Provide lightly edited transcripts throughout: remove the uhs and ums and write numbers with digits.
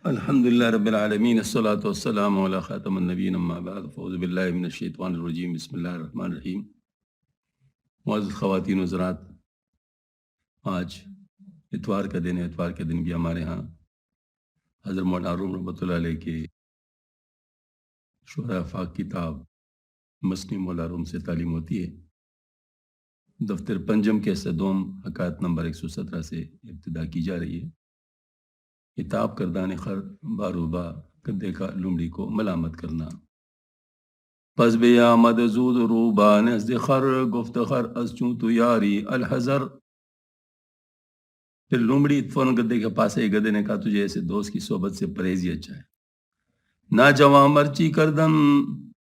الحمد للہ رب العالمین الصلاۃ والسلام علی خاتم النبیین اما بعد فاعوذ باللہ من الشیطان الرجیم بسم اللہ الرحمن الرحیم۔ معزز خواتین و حضرات، آج اتوار کا دن ہے۔ اتوار کے دن بھی ہمارے ہاں حضرت مولانا روم رحمۃ اللہ علیہ کے شعراء افاق کتاب مسنی مولانا روم سے تعلیم ہوتی ہے۔ دفتر پنجم کے صدوم حکایت نمبر 117 سے ابتدا کی جا رہی ہے۔ کتاب کردان خر باروبا گدے کا لومڑی کو ملامت کرنا۔ پس بے آمد زود روبا نزد خر گفت خر از چوں تو یاری الحذر۔ پھر لومڑی فوراً گدے کے پاس آئی۔ گدے نے کہا تجھے ایسے دوست کی صحبت سے پرہیز ہی اچھا ہے۔ ناجواں مرچی کردم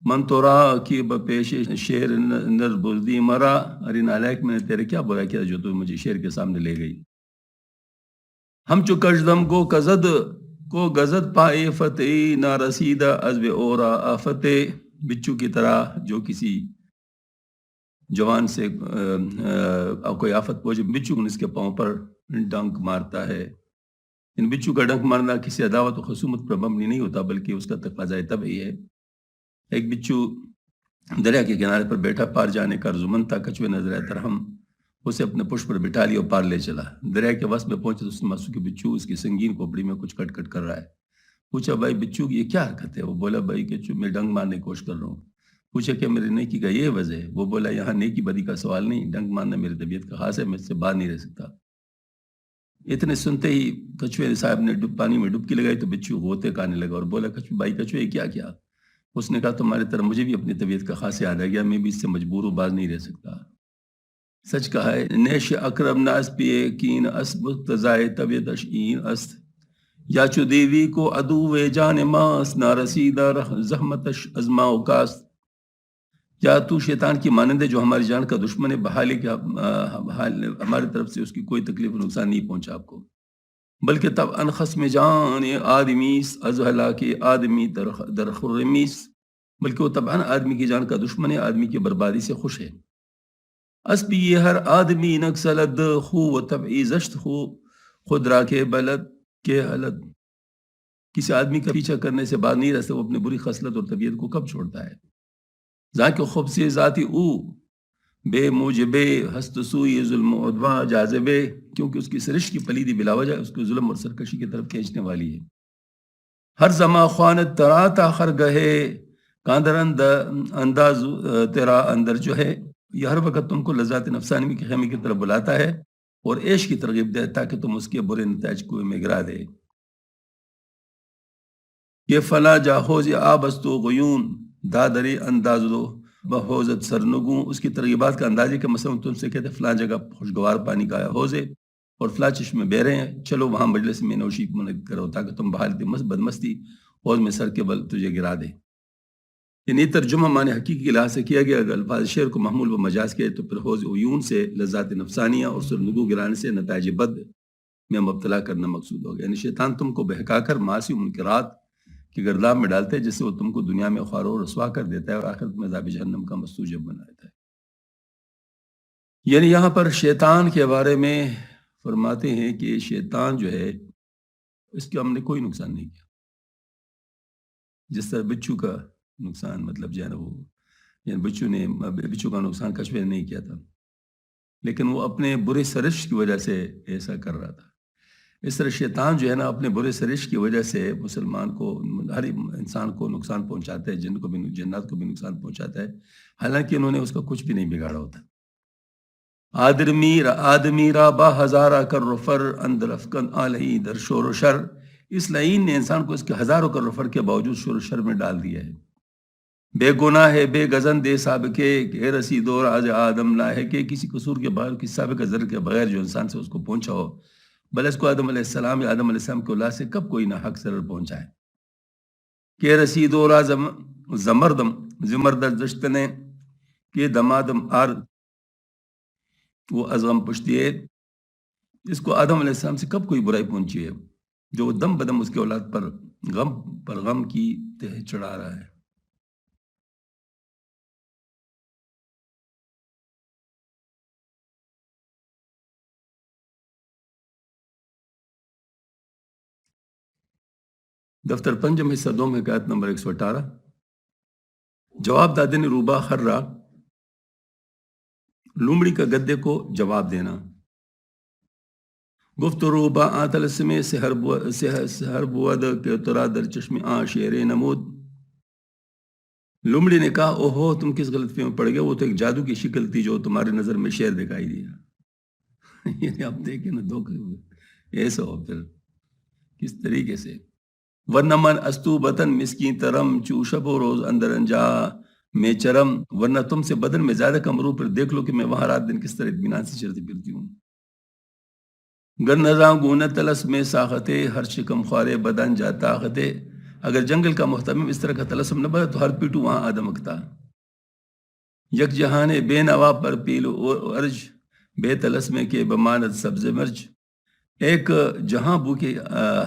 من تو را کی بپیش شیر نر بزدی مرا۔ ارے نالائق، میں نے تیرے کیا برا کیا جو تو مجھے شیر کے سامنے لے گئی۔ ہم چو کشدم کو گزد پائے فتح نہ رسیدہ عزب اورا آفتے۔ بچو کی طرح جو کسی جوان سے کوئی آفت پہنچے، بچو اس کے پاؤں پر ڈنک مارتا ہے۔ ان بچو کا ڈنک مارنا کسی عداوت و خصومت پر مبنی نہیں ہوتا، بلکہ اس کا تقاضۂ طبعی ہے۔ ایک بچو دریا کے کنارے پر بیٹھا، پار جانے کا رضامند تھا۔ کچھوے نظر آئے ترہم اسے اپنے پشت پر بٹھا لیا اور پار لے چلا۔ دریا کے وسط میں پہنچے تو اس نے محسوس کہ بچو اس کی سنگین کھوپڑی میں کچھ کٹ کٹ کر رہا ہے۔ پوچھا بھائی بچو یہ کیا حرکت ہے؟ وہ بولا بھائی کہ میں ڈنک مارنے کی کوشش کر رہا ہوں۔ پوچھا کہ میری نیکی کا یہ وجہ ہے؟ وہ بولا یہاں نیکی بدی کا سوال نہیں، ڈنک مارنا میری طبیعت کا خاص ہے، میں اس سے باہر نہیں رہ سکتا۔ اتنے سنتے ہی کچھوے صاحب نے پانی میں ڈبکی لگائی تو بچو غوطے کھانے لگا اور بولا بھائی کچھوے کیا کیا؟ اس نے کہا تمہاری طرح مجھے بھی اپنی طبیعت کا خاص یاد آ گیا، میں بھی اس سے مجبور و باز نہیں رہ سکتا۔ سچ کہا ہے، نیش اکرم ناس پیے کین اسب تزائے طبیعت اشین است۔ یا چو دیوی کو عدو جان ماس نہ رسیدہ زحمتش ازما و کاست۔ یا تو شیطان کی مانند ہے جو ہماری جان کا دشمن ہے، بحالی کہ ہماری طرف سے اس کی کوئی تکلیف و نقصان نہیں پہنچا آپ کو، بلکہ تب انخس میں جان آدمیس از ہلاک آدمی در خرمیس، بلکہ وہ طبعاً آدمی کی جان کا دشمن ہے، آدمی کی بربادی سے خوش ہے۔ اس بھی یہ ہر آدمی نقصلد خو و طبعی زشت خو خود را کے بلد کے حلد۔ کسی آدمی کا پیچھا کرنے سے باز نہیں رہتا، وہ اپنی بری خصلت اور طبیعت کو کب چھوڑتا ہے۔ ذاکر خوب سے ذاتی او بے موجبے ہست سوئی ظلم و عدوان جاذبے، کیونکہ اس کی سرشت کی پلیدی بلا وجہ اس کو ظلم اور سرکشی کی طرف کھینچنے والی ہے۔ ہر زمان خوانت تراتا خرگہے کاندر انداز تیرا اندر جو ہے، یہ ہر وقت تم کو لذات نفسانی کی خیمے کی طرف بلاتا ہے اور عیش کی ترغیب دے تاکہ تم اس کے برے نتائج کو میں گرا دے۔ یہ فلاں جا حوض آبستو غیون دادری انداز دو بحوزت سرنگوں، اس کی ترغیبات کا اندازی کہ مثلا تم سے کہتے فلاں جگہ خوشگوار پانی کا حوض ہے اور فلاں چشمے بہ رہے ہیں، چلو وہاں مجلس میں نوشی منعقد کرو تاکہ تم بحالت بدمستی حوض میں سر کے بل تجھے گرا دے۔ یعنی ترجمہ معنی حقیقی کے لحاظ سے کیا گیا، اگر الفاظ شعر کو محمول و مجاز کیا تو پھر حوض عیون سے لذات نفسانیہ اور سرنگوں گرانے سے نتائج بد میں مبتلا کرنا مقصود ہوگا۔ یعنی شیطان تم کو بہکا کر معاصی و منکرات کی گرداب میں ڈالتے ہیں، جس سے وہ تم کو دنیا میں خوار و رسوا کر دیتا ہے اور آخرت میں عذاب جہنم کا مستوجب بنا دیتا ہے۔ یعنی یہاں پر شیطان کے بارے میں فرماتے ہیں کہ شیطان جو ہے اس کے ہم نے کوئی نقصان نہیں کیا، جس طرح بچو کا نقصان مطلب جو ہے نا وہ یعنی بچو کا نقصان کچھوے نے نہیں کیا تھا، لیکن وہ اپنے برے سرش کی وجہ سے ایسا کر رہا تھا۔ اس طرح شیطان جو ہے نا اپنے برے سرش کی وجہ سے مسلمان کو، ہر انسان کو نقصان پہنچاتا ہے، جنات کو بھی نقصان پہنچاتا ہے، حالانکہ انہوں نے اس کا کچھ بھی نہیں بگاڑا ہوتا۔ آدمی را با ہزارہ کر رفر اندر افکن آلہی در شور و شر۔ اس لعین نے انسان کو اس کے ہزاروں کر رفر کے باوجود شور و شر میں ڈال دیا ہے۔ بے گناہ ہے بے گزن دے سابقے کہ رسید اور آج آدم لاہے، کہ کسی قصور کے بغیر، کسی سابقہ ذر کے بغیر جو انسان سے اس کو پہنچا ہو، بل اس کو آدم علیہ السلام یا آدم علیہ السلام کے اولاد سے کب کوئی نہ حق ضرر پہنچائے۔ کہ رسید اور زمردم زمردر دشتنے کہ دمادم آر وہ ازغم پشتی ہے، اس کو آدم علیہ السلام سے کب کوئی برائی پہنچی ہے جو وہ دم بدم اس کے اولاد پر غم کی تہ چڑھا رہا ہے۔ دفتر پنجم حصہ دوم حکایت نمبر 118. جواب دادے نے روبا خرا، لومڑی کا گدے کو جواب دینا. گفت روبا آتلسمے سہر بود کہ ترا در چشم آ شیر نمود. لومڑی نے کہا اوہو تم کس غلط فہمی میں پڑ گئے، وہ تو ایک جادو کی شکل تھی جو تمہاری نظر میں شیر دکھائی دیا. یعنی آپ دیکھیں نا دو ایسا ہو پھر کس طریقے سے. ورنہ من استو بطن مسکین ترم چو شب و روز اندر انجا میں چرم. ورنہ تم سے بدن میں زیادہ کم رو پر دیکھ لو کہ میں وہاں رات دن کس طرح اطمینان سے چلتی پھرتی ہوں. گر نظام گونہ تلس میں ساختے ہر شکم خوارے بدن جا طاقتے. اگر جنگل کا محتمم اس طرح کا تلسم نہ بنا تو ہر پیٹو وہاں آدمکتا. یک جہان بے نوا پر پیل و ارج بے تلسمے کے بمانت سبز مرج. ایک جہاں بو کے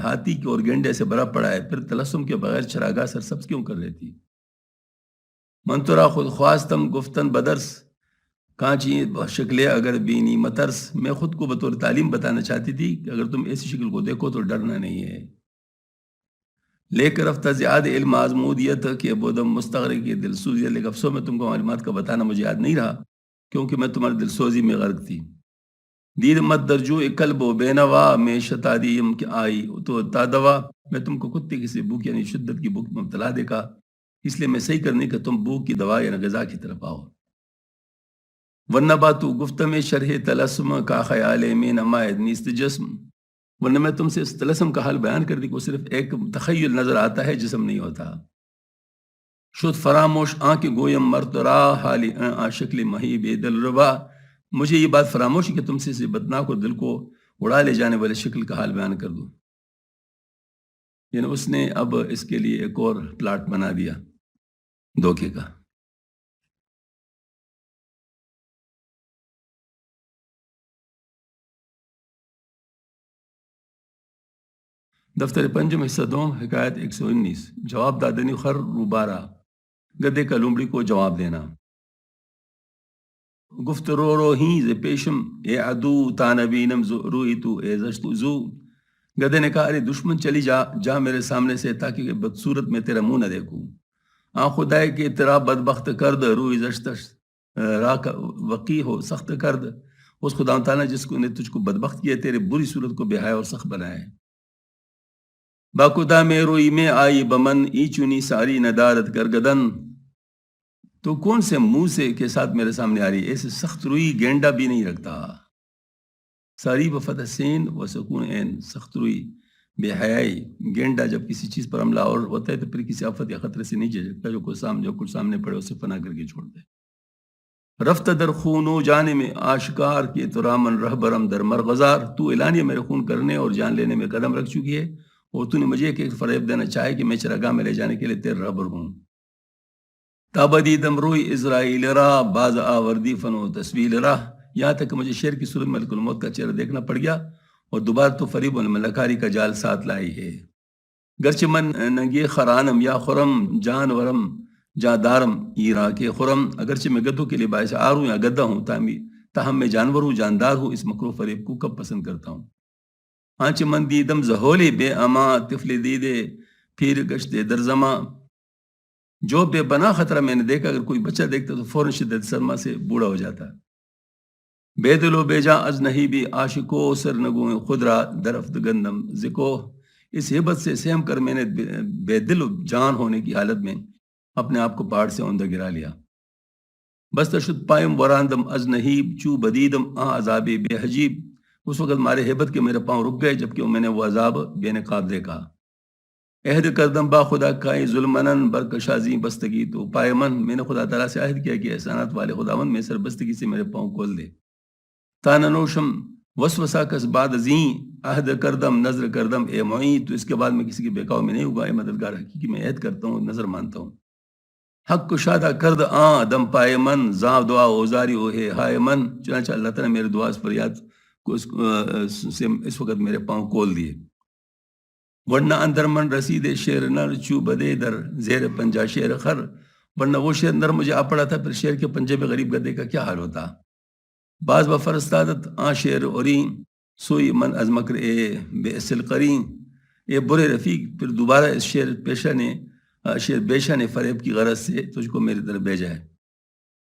ہاتھی کی اور گینڈے سے بھرا پڑا ہے، پھر تلسم کے بغیر چراگاہ سر سبز کیوں کر رہتی. منتورا خود خواستم گفتن بدرس کانچی شکلے اگر بینی مترس. میں خود کو بطور تعلیم بتانا چاہتی تھی کہ اگر تم ایسی شکل کو دیکھو تو ڈرنا نہیں ہے. لے کر رفتہ زیادہ علم آزمودیت کہ بودم مستغرق کی دل سوزی. لیکن افسوس میں تم کو معلومات کا بتانا مجھے یاد نہیں رہا کیونکہ میں تمہاری دل سوزی میں غرق تھی. دید مت درجو قلب و بینوا میں شتادیم کہ آئی تو تادوا. میں تم کو کتے کسی بھوک یعنی شدت کی بھوک میں مبتلا دیکھا، اس لیے میں صحیح کرنے کہ تم بھوک کی دوا یا غذا کی طرف آؤ. ورنہ باتو گفت میں شرح تلسم کا خیال میں نمائد نیست جسم. ورنہ میں تم سے اس تلسم کا حال بیان کر دی کہ وہ صرف ایک تخیل نظر آتا ہے، جسم نہیں ہوتا. شد فراموش آنکھ گویم مرترا حالی شکل مہیب دل ربا. مجھے یہ بات فراموش ہے کہ تم سے اس بدناک اور دل کو اڑا لے جانے والے شکل کا حال بیان کر دوں. یعنی اس نے اب اس کے لیے ایک اور پلاٹ بنا دیا دھوکے کا. دفتر پنجم حصہ دوم حکایت 119. جواب دادنی خر روبارہ، گدے کا لومڑی کو جواب دینا. گفت رو رو ہی ز پیشم اے عدو تانبینم روئی تو اے زشت زو. گدے نے کہا ارے دشمن چلی جا میرے سامنے سے تاکہ بدصورت میں تیرا منہ نہ دیکھوں. آن خدائے کہ تیرا بدبخت کرد روئی زشت را وقی ہو سخت کرد. اس خدا تعالیٰ جس کو نے تجھ کو بدبخت کیا تیرے بری صورت کو بے حیا اور سخت بنائے. باخدا میں روئی میں آئی بمن ای چونی ساری ندارت گرگدن. تو کون سے منہ سے کے ساتھ میرے سامنے آ رہی. ایسے سخت روئی گینڈا بھی نہیں رکھتا. ساری بفتح سین و سکون عین. سخت روئی بے حیائی. گینڈا جب کسی چیز پر حملہ اور ہوتا ہے تو پھر کسی آفت یا خطرے سے نہیں جھجکتا، جو کچھ سامنے پڑے اسے فنا کر کے چھوڑ دے. رفت در خون و جانے میں آشکار کے ترامن رہبرم در مرغزار. تو اعلانیہ میرے خون کرنے اور جان لینے میں قدم رکھ چکی ہے اور تو نے مجھے ایک فریب دینا چاہے کہ میں چراگاہ میں لے جانے کے لیے تیرے رہبر ہوں. تابدی دم روئی اسرائیل را باز آوردی فن و تصویل را. یہاں تک کہ مجھے شیر کی صورت ملک الموت کا چہرہ دیکھنا پڑ گیا اور دوبارہ تو فریب الملکاری کا جال ساتھ لائی ہے. گرچہ من ننگی خرانم یا خرم جانورم جادارم ایرا کے خرم. اگرچہ میں گدوں کے لیے باعث آر ہوں یا گدا ہوں تاہم میں جانور ہوں جاندار ہوں. اس مکرو فریب کو کب پسند کرتا ہوں. آنچ من دیدم زہولی بے اما طفل دیدے پھر گشتے در زماں. جو بے بنا خطرہ میں نے دیکھا، اگر کوئی بچہ دیکھتا تو فوراً شدت سرما سے بوڑھا ہو جاتا. بے دل و بے جاں از نہیں بھی عاشقو سر نگو خود را درفت گندم ذکو. اس ہیبت سے سہم کر میں نے بے دل و جان ہونے کی حالت میں اپنے آپ کو پہاڑ سے اوندہ گرا لیا. بس تشد پائم وراندم از نہیب چو بدیدم عذاب بے حجیب. اس وقت مارے ہیبت کے میرے پاؤں رک گئے جبکہ میں نے وہ عذاب بے نقاب دیکھا. عہد کردم با خدا کائی ظلمنن برکشازی بستگی تو پائے من. میں نے خدا تعالیٰ سے عہد کیا کہ احسانات والے خداوند میں سر بستگی سے میرے پاؤں کھول دے. تاننوشم وسوسہ کس بعد زین عہد کردم نظر کردم اے معین. تو اس کے بعد میں کسی کے بہکاؤ میں نہیں ہوگا. اے مددگار حقیقی میں عہد کرتا ہوں، نظر مانتا ہوں. حق کو شادہ کرد دم پائے من زاں دعا اوزاری او ہے ہائے من. چنانچہ اللہ تعالیٰ میرے دعا اس فریاد کو اس وقت میرے پاؤں کھول دیے. ورنہ اندر من رسید شیر نر چو بدے در زیر پنجا شیر خر. ورنہ وہ شیر نر مجھے آ پڑا تھا، پھر شیر کے پنجے میں غریب گدے کا کیا حال ہوتا. بعض بفرستادت آ شیر اورین سوئی من از مکر اے بے اصل قرین. اے برے رفیق، پھر دوبارہ اس شیر بیشہ نے فریب کی غرض سے تجھ کو میری طرف بھیجا ہے۔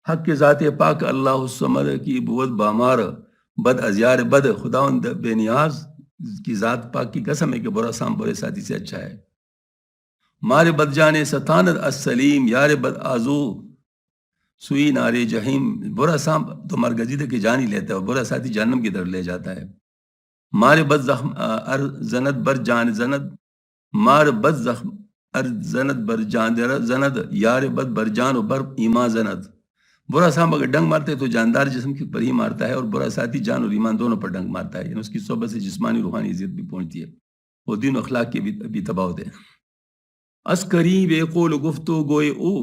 حق کے ذات پاک اللہ الصمد کی بود بامار بد ازیار بد، خداوند بے نیاز کی ذات پاک کی قسم ہے کہ برا سام برے ساتھی سے اچھا ہے۔ مارے بد جانے ستاند السلیم، یار بد آزو سوئی نارے جہیم، برا سام تو مرگزیدہ کی جان ہی لیتا ہے اور برا ساتھی جہنم کی طرف لے جاتا ہے۔ مارے بد زخم ار زند بر جان زند، مار بد زخم ار زند بر جان زند، یار بد بر جان و بر ایمان زند۔ برا سام اگر ڈنگ مارتا ہے تو جاندار جسم کے پر ہی مارتا ہے، اور برا ساتھی جان اور ایمان دونوں پر ڈنگ مارتا ہے، یعنی اس کی صحبت سے جسمانی روحانی عزت بھی پہنچتی ہے، وہ دین و اخلاق کے بھی تباہ ہوتے ہیں۔ عسکری بے قول گفتو گوئے او،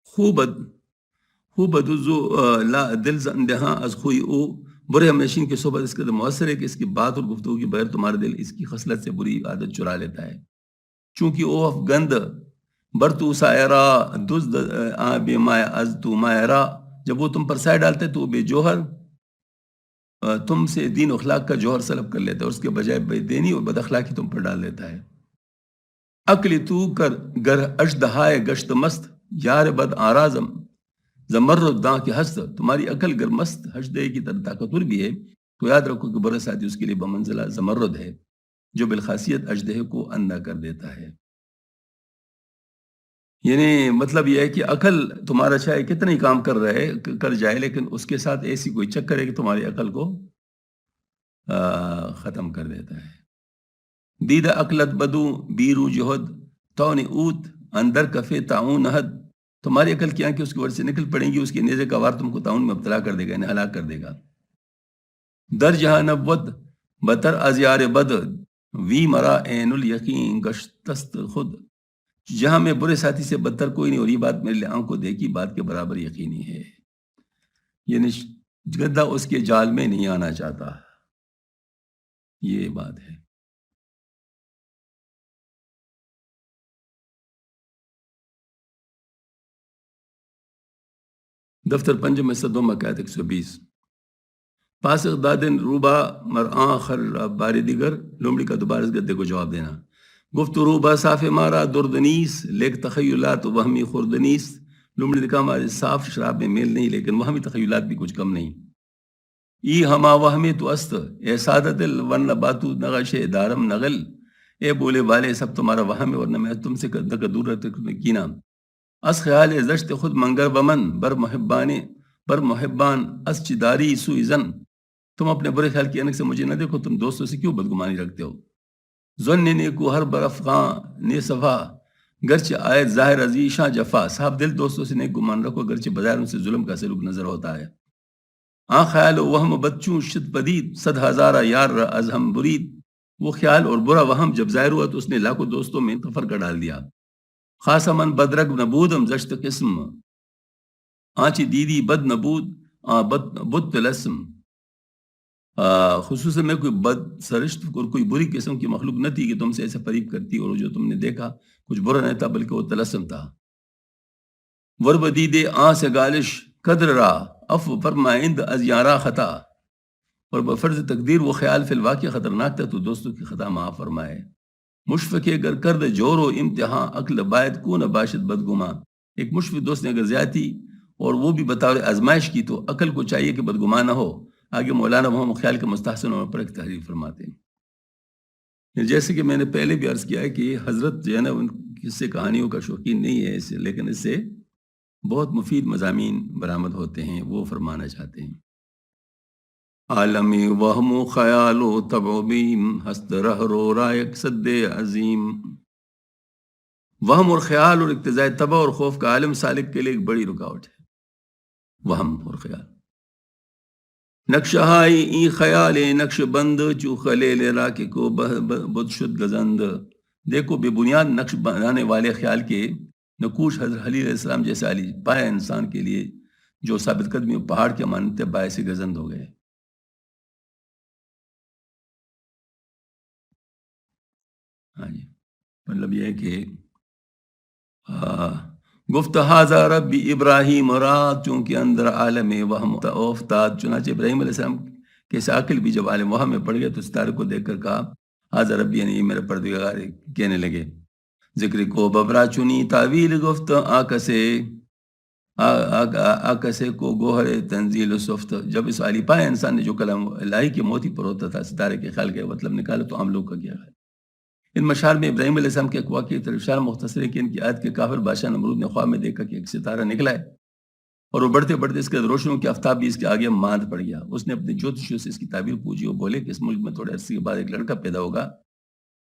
خوبد لا دل زندہاں از خوئی او، برے ہمنشین کی صحبت اس قدر مؤثر ہے کہ اس کی بات اور گفتگو کے بغیر تمہارا دل اس کی خصلت سے بری عادت چرا لیتا ہے۔ چونکہ او افگند برتو سائرہ دزد آ بے مایا از تو مائرہ، جب وہ تم پر سائے ڈالتے تو بے جوہر تم سے دین و اخلاق کا جوہر سلب کر لیتا ہے، اور اس کے بجائے بے دینی اور بد اخلاقی تم پر ڈال دیتا ہے۔ عقل تو کر گر اژدہائے گشت مست، یار بد آرازم زمرد داں کے ہست، تمہاری عقل گر مست حشدے کی طرح طاقتور بھی ہے تو یاد رکھو کہ برا ساتھی اس کے لیے بمنزلہ زمرد ہے جو بالخاصیت اژدہے کو اندھا کر دیتا ہے۔ یعنی مطلب یہ ہے کہ عقل تمہارا چاہے کتنا ہی کام کر جائے، لیکن اس کے ساتھ ایسی کوئی چکر ہے کہ تمہاری عقل کو ختم کر دیتا ہے۔ دید عقلت بدو بیرو جہد تون اوت اندر کفے تعاون حد، تمہاری عقل کی آنکھیں اس کی وجہ سے نکل پڑیں گی، اس کے نیزے کا وار تم کو تعاون میں مبتلا کر دے گا، یعنی ہلاک کر دے گا۔ در جہاں نبوت بتر ازیار بد، وی مرا عین الیقین گشتست خود، جہاں میں برے ساتھی سے بدتر کوئی نہیں، اور یہ بات میرے لیے آنکھ کو دیکھی بات کے برابر یقینی ہے۔ یعنی گدھا اس کے جال میں نہیں آنا چاہتا، یہ بات ہے۔ دفتر پنجم میں صدوم مقاعد 120 پاسخ دادن روبا مرآں خر بار دیگر، لومڑی کا دوبارہ اس گدے کو جواب دینا۔ گفت روبا صاف مارا دردنیس لیک تخیلات وہمی خوردنیس، لومڑی نے کہا ہمارے صاف شراب میں میل نہیں لیکن وہمی تخیلات بھی کچھ کم نہیں۔ ای ہما وہمی تو است اے سادہ دل ورنہ باتو نغش دارم نغل، اے بولے والے سب تمہارا وہم ہے ورنہ میں تم سے دور رہتے کینا۔ اس خیال زشت خود منگر بمن بر محبان اس چداری سوئی زن، تم اپنے برے خیال کی انک سے مجھے نہ دیکھو، تم دوستوں سے کیوں بدگمانی رکھتے ہو۔ ظن نیکو ہر برف خاں نے صفا گرچہ آیت ظاہر ازیشاں جفا، صاحب دل دوستوں سے نیک گمان رکھو گرچہ بظاہر ان سے ظلم کا سلوک نظر ہوتا ہے۔ آن خیال و وہم بچوں شد پدید صد ہزارہ یار از ہم برید، وہ خیال اور برا وہم جب ظاہر ہوا تو اس نے لاکھوں دوستوں میں تفرقہ ڈال دیا۔ خاصا من بدرگ نبودم زشت قسم، آنچی دیدی بد نبود بد تلسم، خصوصاً میں کوئی بد سرشت اور کوئی بری قسم کی مخلوق نہ تھی کہ تم سے ایسا فریب کرتی، اور جو تم نے دیکھا کچھ برا نہیں تھا بلکہ وہ تلسم تھا۔ ورب دیدے آن سے گالش قدر را افو فرمائند از یارا خطا، اور بفرض تقدیر وہ خیال فی الواقع خطرناک تھا تو دوستوں کی خطا معاف فرمائے۔ مشفق گر کرد جور و امتحان عقل باید کو نہ باشد بدگما، ایک مشفق دوست نے اگر زیادتی اور وہ بھی بطور آزمائش کی تو عقل کو چاہیے کہ بدگما نہ ہو۔ آگے مولانا محمد خیال کے مستحسن اور پر ایک تحریر فرماتے ہیں، جیسے کہ میں نے پہلے بھی عرض کیا ہے کہ حضرت جو ہے نا ان قصے کہانیوں کا شوقین نہیں ہے اسے، لیکن اس سے بہت مفید مضامین برآمد ہوتے ہیں، وہ فرمانا چاہتے ہیں۔ عالمی وہم و خیال و طبع بیم ہست رہ رو رائق صد عظیم، وہم اور خیال اور اقتضاء طبع اور خوف کا عالم سالک کے لیے ایک بڑی رکاوٹ ہے، وہم اور خیال۔ نقشہائی ای خیال نقش بند چو خلیل راکے کو بد شد گزند، دیکھو بے بنیاد نقش بنانے والے خیال کے نقوش حضرت خلیل علیہ السلام جیسے علی پایا انسان کے لیے جو ثابت قدمی پہاڑ کے مانند باعث گزند ہو گئے۔ ہاں جی، مطلب یہ ہے کہ گفت ہاذا ربی ابراہیم رات، چونکہ اندر عالم وہم افتاد، چنانچہ ابراہیم علیہ السلام کے عاقل بھی جب عالم وہم میں پڑ گئے تو ستارے کو دیکھ کر کہا حاضر ربی یعنی یہ میرا پروردگار کہنے لگے ذکر کو ببرا چنی تعویل گفت آکسے کو گوہر تنزیل سفت. جب اس علی پائے انسان نے جو کلام الہی کے موتی پر ہوتا تھا ستارے کے خیال کا مطلب نکالا تو ہم لوگ کا کیا ہے. ان مشار میں ابراہیم علیہ السلام کے اقوا کی طرف اشارہ مختصر ہے کہ ان کی آیت کے کافر بادشاہ نمرود نے خواب میں دیکھا کہ ایک ستارہ نکلا ہے اور وہ بڑھتے بڑھتے اس کے روشنیوں کے آفتاب بھی اس کے آگے ماند پڑ گیا. اس نے اپنے جوتشیوں سے اس کی تعبیر پوچھی اور بولے کہ اس ملک میں تھوڑے عرصے کے بعد ایک لڑکا پیدا ہوگا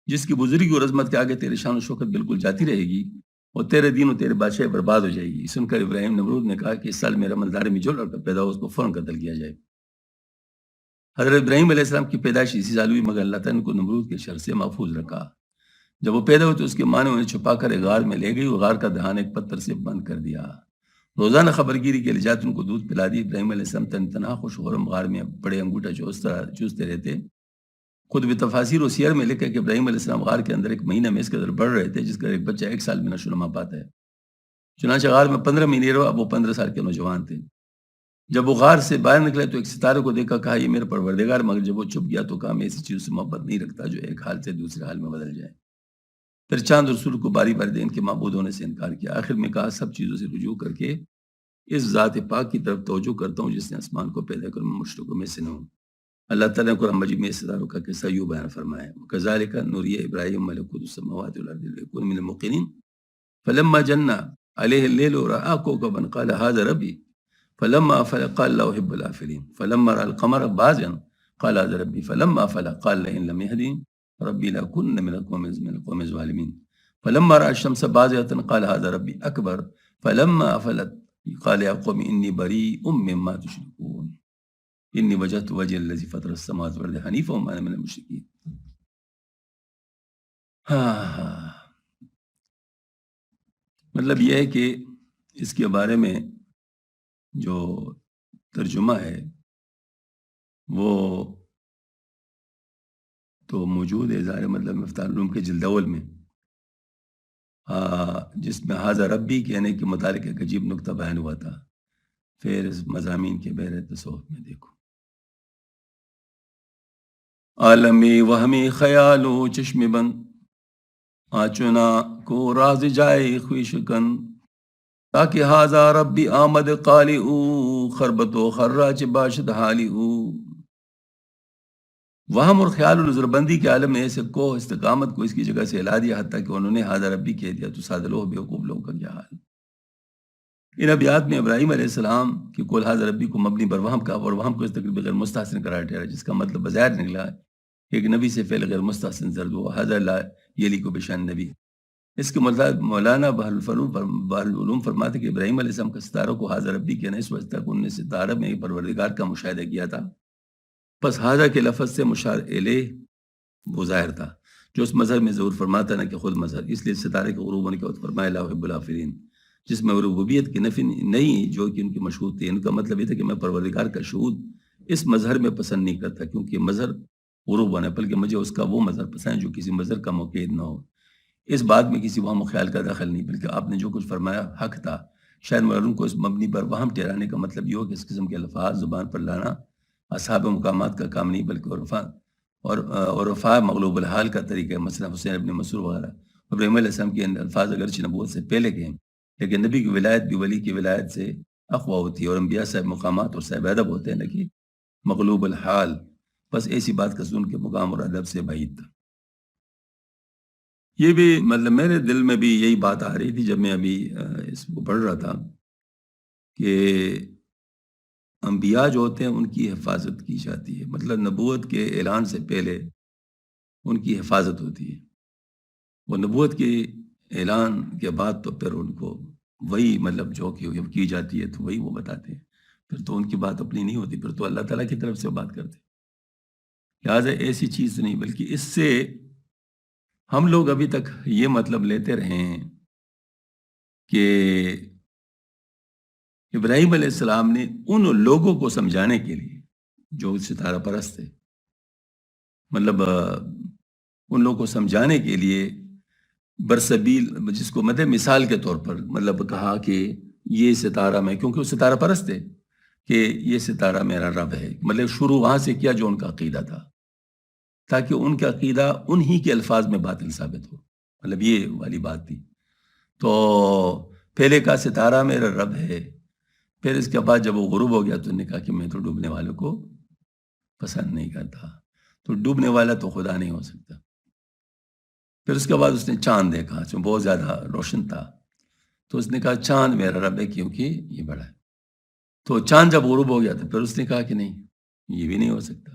جس کی بزرگی اور عظمت کے آگے تیرے شان و شوکت بالکل جاتی رہے گی اور تیرے دین و تیرے بادشاہ برباد ہو جائے گی. سن کر ابراہیم نمرود نے کہا کہ اس سال میرا مالدار میں جو لڑکا پیدا ہو اس کو فوراً قتل کیا جائے. حضرت ابراہیم علیہ السلام کی پیدائش اسی سال ہوئی مگر اللہ تعالیٰ نے کو نمرود کے شر سے محفوظ رکھا. جب وہ پیدا ہوئے تو اس کے ماں نے انہیں چھپا کر ایک غار میں لے گئی اور غار کا دہان ایک پتھر سے بند کر دیا. روزانہ خبر گیری کے لیے جاتے ان کو دودھ پلا دی. ابراہیم علیہ السلام تنہا خوش خرم غار میں بڑے انگوٹھا چوستے رہتے. خود بھی تفاسیر و سیر میں لکھا کہ ابراہیم علیہ السلام غار کے اندر ایک مہینہ میں اس قدر بڑھ رہے تھے جس کا ایک بچہ 1 سال میں نشو نما پاتا ہے. چنانچہ غار میں 15 مہینے رہا. اب وہ 15 سال کے نوجوان تھے. جب وہ غار سے باہر نکلے تو ایک ستارے کو دیکھا, کہا یہ میرا پروردگار. مگر جب وہ چھپ گیا تو کہا میں ایسی چیز سے محبت نہیں رکھتا جو ایک حال سے دوسرے حال میں بدل جائے. پھر چاند رسول کو باری باری ان کے معبود ہونے سے انکار کیا. آخر میں کہا سب چیزوں سے رجوع کر کے اس ذات پاک کی طرف توجہ کرتا ہوں جس نے آسمان کو پیدا کر میں مشرکوں میں سے نہ ہوں. اللہ تعالیٰ نے قرآن مجید میں ستاروں کا قصہ یوں بیان فرمایا وَكَذَلِكَ نُرِيَ إِبْرَاهِيمَ مَلَكُوتَ السَّمَاوَاتِ وَالْأَرْضِ لِيَكُونَ مِنَ الْمُوقِنِينَ فَلَمَّا جَنَّ عَلَيْهِ اللَّيْلُ رَأَىٰ كَوْكَبًا قَالَ هَٰذَا رَبِّي فَلَمَّا أَفَلَ قَالَ لَا أُحِبُّ الْآفِلِينَ فَلَمَّا رَأَى الْقَمَرَ بَازِغًا قَالَ هَٰذَا رَبِّي فَلَمَّا أَفَلَ قَالَ لَئِن لَّمْ يَهْدِنِ رَبِّي لَأَكُونَنَّ مِنَ الْقَوْمِ الظَّالِمِينَ فَلَمَّا رَأَى الشَّمْسَ بَازِغَةً قَالَ هَٰذَا رَبِّي أَكْبَرُ فَلَمَّا أَفَلَتْ قَالَ يَا قَوْمِ إِنِّي بَرِيءٌ مِّمَّا تُشْرِكُونَ إِنِّي وَجَهْتُ وَجْهِيَ الَّذِي فَطَرَ السَّمَاوَاتِ وَالْأَرْضَ حَنِيفًا وَمَا أَنَا مِنَ الْمُشْرِكِينَ. مطلب یہ ہے کہ اس کے بارے میں جو ترجمہ ہے وہ تو موجود ہے ظاہر مطلب مفتاح العلوم کے جلد اول میں جس میں حاضر ربی کہنے کے متعلق ایک عجیب نقطہ بیان ہوا تھا. پھر اس مضامین کے بحر تصوف میں دیکھو عالمی وہمی خیال و چشم بند آچنا کو راز جائے خویشکن تاکہ حاضر ربی آمد قالی او خربت و خراچ باشد حالی او. وہم اور خیال و نظر بندی کے عالم نے ایسے کو استقامت کو اس کی جگہ سے ہلا دیا حتیٰ کہ انہوں نے حاضر ربی کہہ دیا تو سادہ لوہ بیوقوف لوگوں کا کیا حال. ان ابیات میں ابراہیم علیہ السلام کی قول حاضر ربی کو مبنی بر وہم کا اور وہم کو اس تقریب غیر مستحسن قرار ٹھہرا جس کا مطلب بظاہر نکلا کہ ایک نبی سے فعل غیر مستحسن زرد ہوا حاضر لا یلی کو بشان نبی. اس کے مطلب مولانا بحر العلوم فرماتے کہ ابراہیم علیہ السلام کا ستاروں کو حاضر ربی کہنا اس وجہ تک انہوں نے ستارہ میں پروردگار کا مشاہدہ کیا تھا. پس حاضر کے لفظ سے مشار الیہ وہ ظاہر تھا جو اس مظہر میں ظہور فرماتا نہ کہ خود مظہر. اس لیے ستارے کے غروب ہونے کے وقت فرمایا لا احب الآفلین جس میں ربوبیت کی نفی نہیں جو کہ ان کی مشہود تھی. ان کا مطلب یہ تھا کہ میں پروردگار کا شہود اس مظہر میں پسند نہیں کرتا کیونکہ مظہر غروب ہونا ہے بلکہ مجھے اس کا وہ مظہر پسند ہے جو کسی مظہر کا مقید نہ ہو. اس بات میں کسی وہم و خیال کا دخل نہیں بلکہ آپ نے جو کچھ فرمایا حق تھا. شاید معلوم کو اس مبنی پر وہم ٹھہرانے کا مطلب یہ ہو کہ اس قسم کے الفاظ زبان پر لانا اصحاب مقامات کا کام نہیں بلکہ عرفاء مغلوب الحال کا طریقہ ہے. مثلا حسین ابن مسعود وغیرہ ابراہیم علیہ السلام کے الفاظ اگرچہ نبوت سے پہلے کے ہیں لیکن نبی کی ولایت بھی ولی کی ولایت سے اقویٰ ہوتی ہے اور انبیاء صاحب مقامات اور صاحب ادب ہوتے ہیں نہ کہ مغلوب الحال. بس ایسی بات کا سن کے مقام اور ادب سے بعید تھا. یہ بھی مطلب میرے دل میں بھی یہی بات آ رہی تھی جب میں ابھی اس کو پڑھ رہا تھا کہ انبیاء جو ہوتے ہیں ان کی حفاظت کی جاتی ہے. مطلب نبوت کے اعلان سے پہلے ان کی حفاظت ہوتی ہے. وہ نبوت کے اعلان کے بعد تو پھر ان کو وہی مطلب جو کی جاتی ہے تو وہی وہ بتاتے ہیں. پھر تو ان کی بات اپنی نہیں ہوتی, پھر تو اللہ تعالیٰ کی طرف سے بات کرتے. لہٰذا ایسی چیز نہیں بلکہ اس سے ہم لوگ ابھی تک یہ مطلب لیتے رہے ہیں کہ ابراہیم علیہ السلام نے ان لوگوں کو سمجھانے کے لیے جو ستارہ پرست تھے مطلب ان لوگوں کو سمجھانے کے لیے برسبیل جس کو مدد مثال کے طور پر مطلب کہا کہ یہ ستارہ میں کیونکہ وہ ستارہ پرست ہے کہ یہ ستارہ میرا رب ہے. مطلب شروع وہاں سے کیا جو ان کا عقیدہ تھا تاکہ ان کا عقیدہ انہی کے الفاظ میں باطل ثابت ہو. مطلب یہ والی بات تھی. تو پہلے کا ستارہ میرا رب ہے. پھر اس کے بعد جب وہ غروب ہو گیا تو نے کہا کہ میں تو ڈوبنے والوں کو پسند نہیں کرتا. تو ڈوبنے والا تو خدا نہیں ہو سکتا. پھر اس کے بعد اس نے چاند دیکھا جو بہت زیادہ روشن تھا. تو اس نے کہا چاند میرا رب ہے کیونکہ یہ بڑا ہے. تو چاند جب غروب ہو گیا تو پھر اس نے کہا کہ نہیں یہ بھی نہیں ہو سکتا.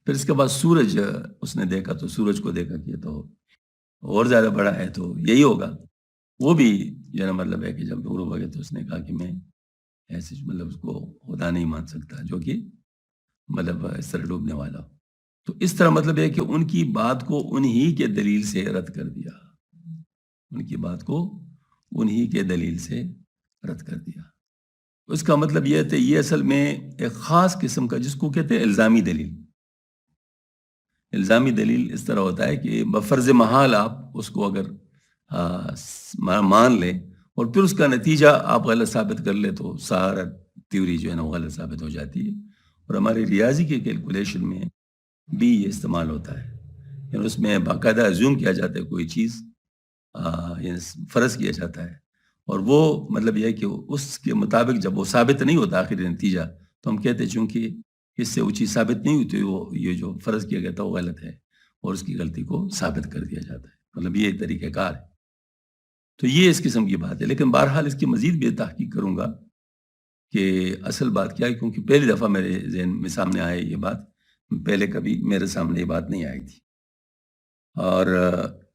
پھر اس کے بعد سورج اس نے دیکھا تو سورج کو دیکھا کہ یہ تو اور زیادہ بڑا ہے تو یہی ہوگا. وہ بھی جو ہے نا مطلب ہے کہ جب غروب ہو گیا تو اس نے کہا کہ میں ایسے مطلب اس کو خدا نہیں مان سکتا جو کہ مطلب اس طرح ڈوبنے والا ہو. تو اس طرح مطلب ہے کہ ان کی بات کو انہی کے دلیل سے رد کر دیا. ان کی بات کو انہی کے دلیل سے رد کر دیا. اس کا مطلب یہ تھا یہ اصل میں ایک خاص قسم کا جس کو کہتے ہیں الزامی دلیل. الزامی دلیل اس طرح ہوتا ہے کہ بفرض محال آپ اس کو اگر مان لیں اور پھر اس کا نتیجہ آپ غلط ثابت کر لیں تو سارا تھیوری جو ہے نا وہ غلط ثابت ہو جاتی ہے. اور ہمارے ریاضی کے کیلکولیشن میں بھی یہ استعمال ہوتا ہے. یعنی اس میں باقاعدہ ازیوم کیا جاتا ہے کوئی چیز یعنی فرض کیا جاتا ہے اور وہ مطلب یہ ہے کہ اس کے مطابق جب وہ ثابت نہیں ہوتا آخری نتیجہ تو ہم کہتے ہیں چونکہ اس سے وہ چیز ثابت نہیں ہوئی تو وہ یہ جو فرض کیا گیا تھا وہ غلط ہے اور اس کی غلطی کو ثابت کر دیا جاتا ہے. مطلب یہ طریقہ کار ہے. تو یہ اس قسم کی بات ہے. لیکن بہرحال اس کی مزید بھی تحقیق کروں گا کہ اصل بات کیا ہے کیونکہ پہلی دفعہ میرے ذہن میں سامنے آئے یہ بات. پہلے کبھی میرے سامنے یہ بات نہیں آئی تھی. اور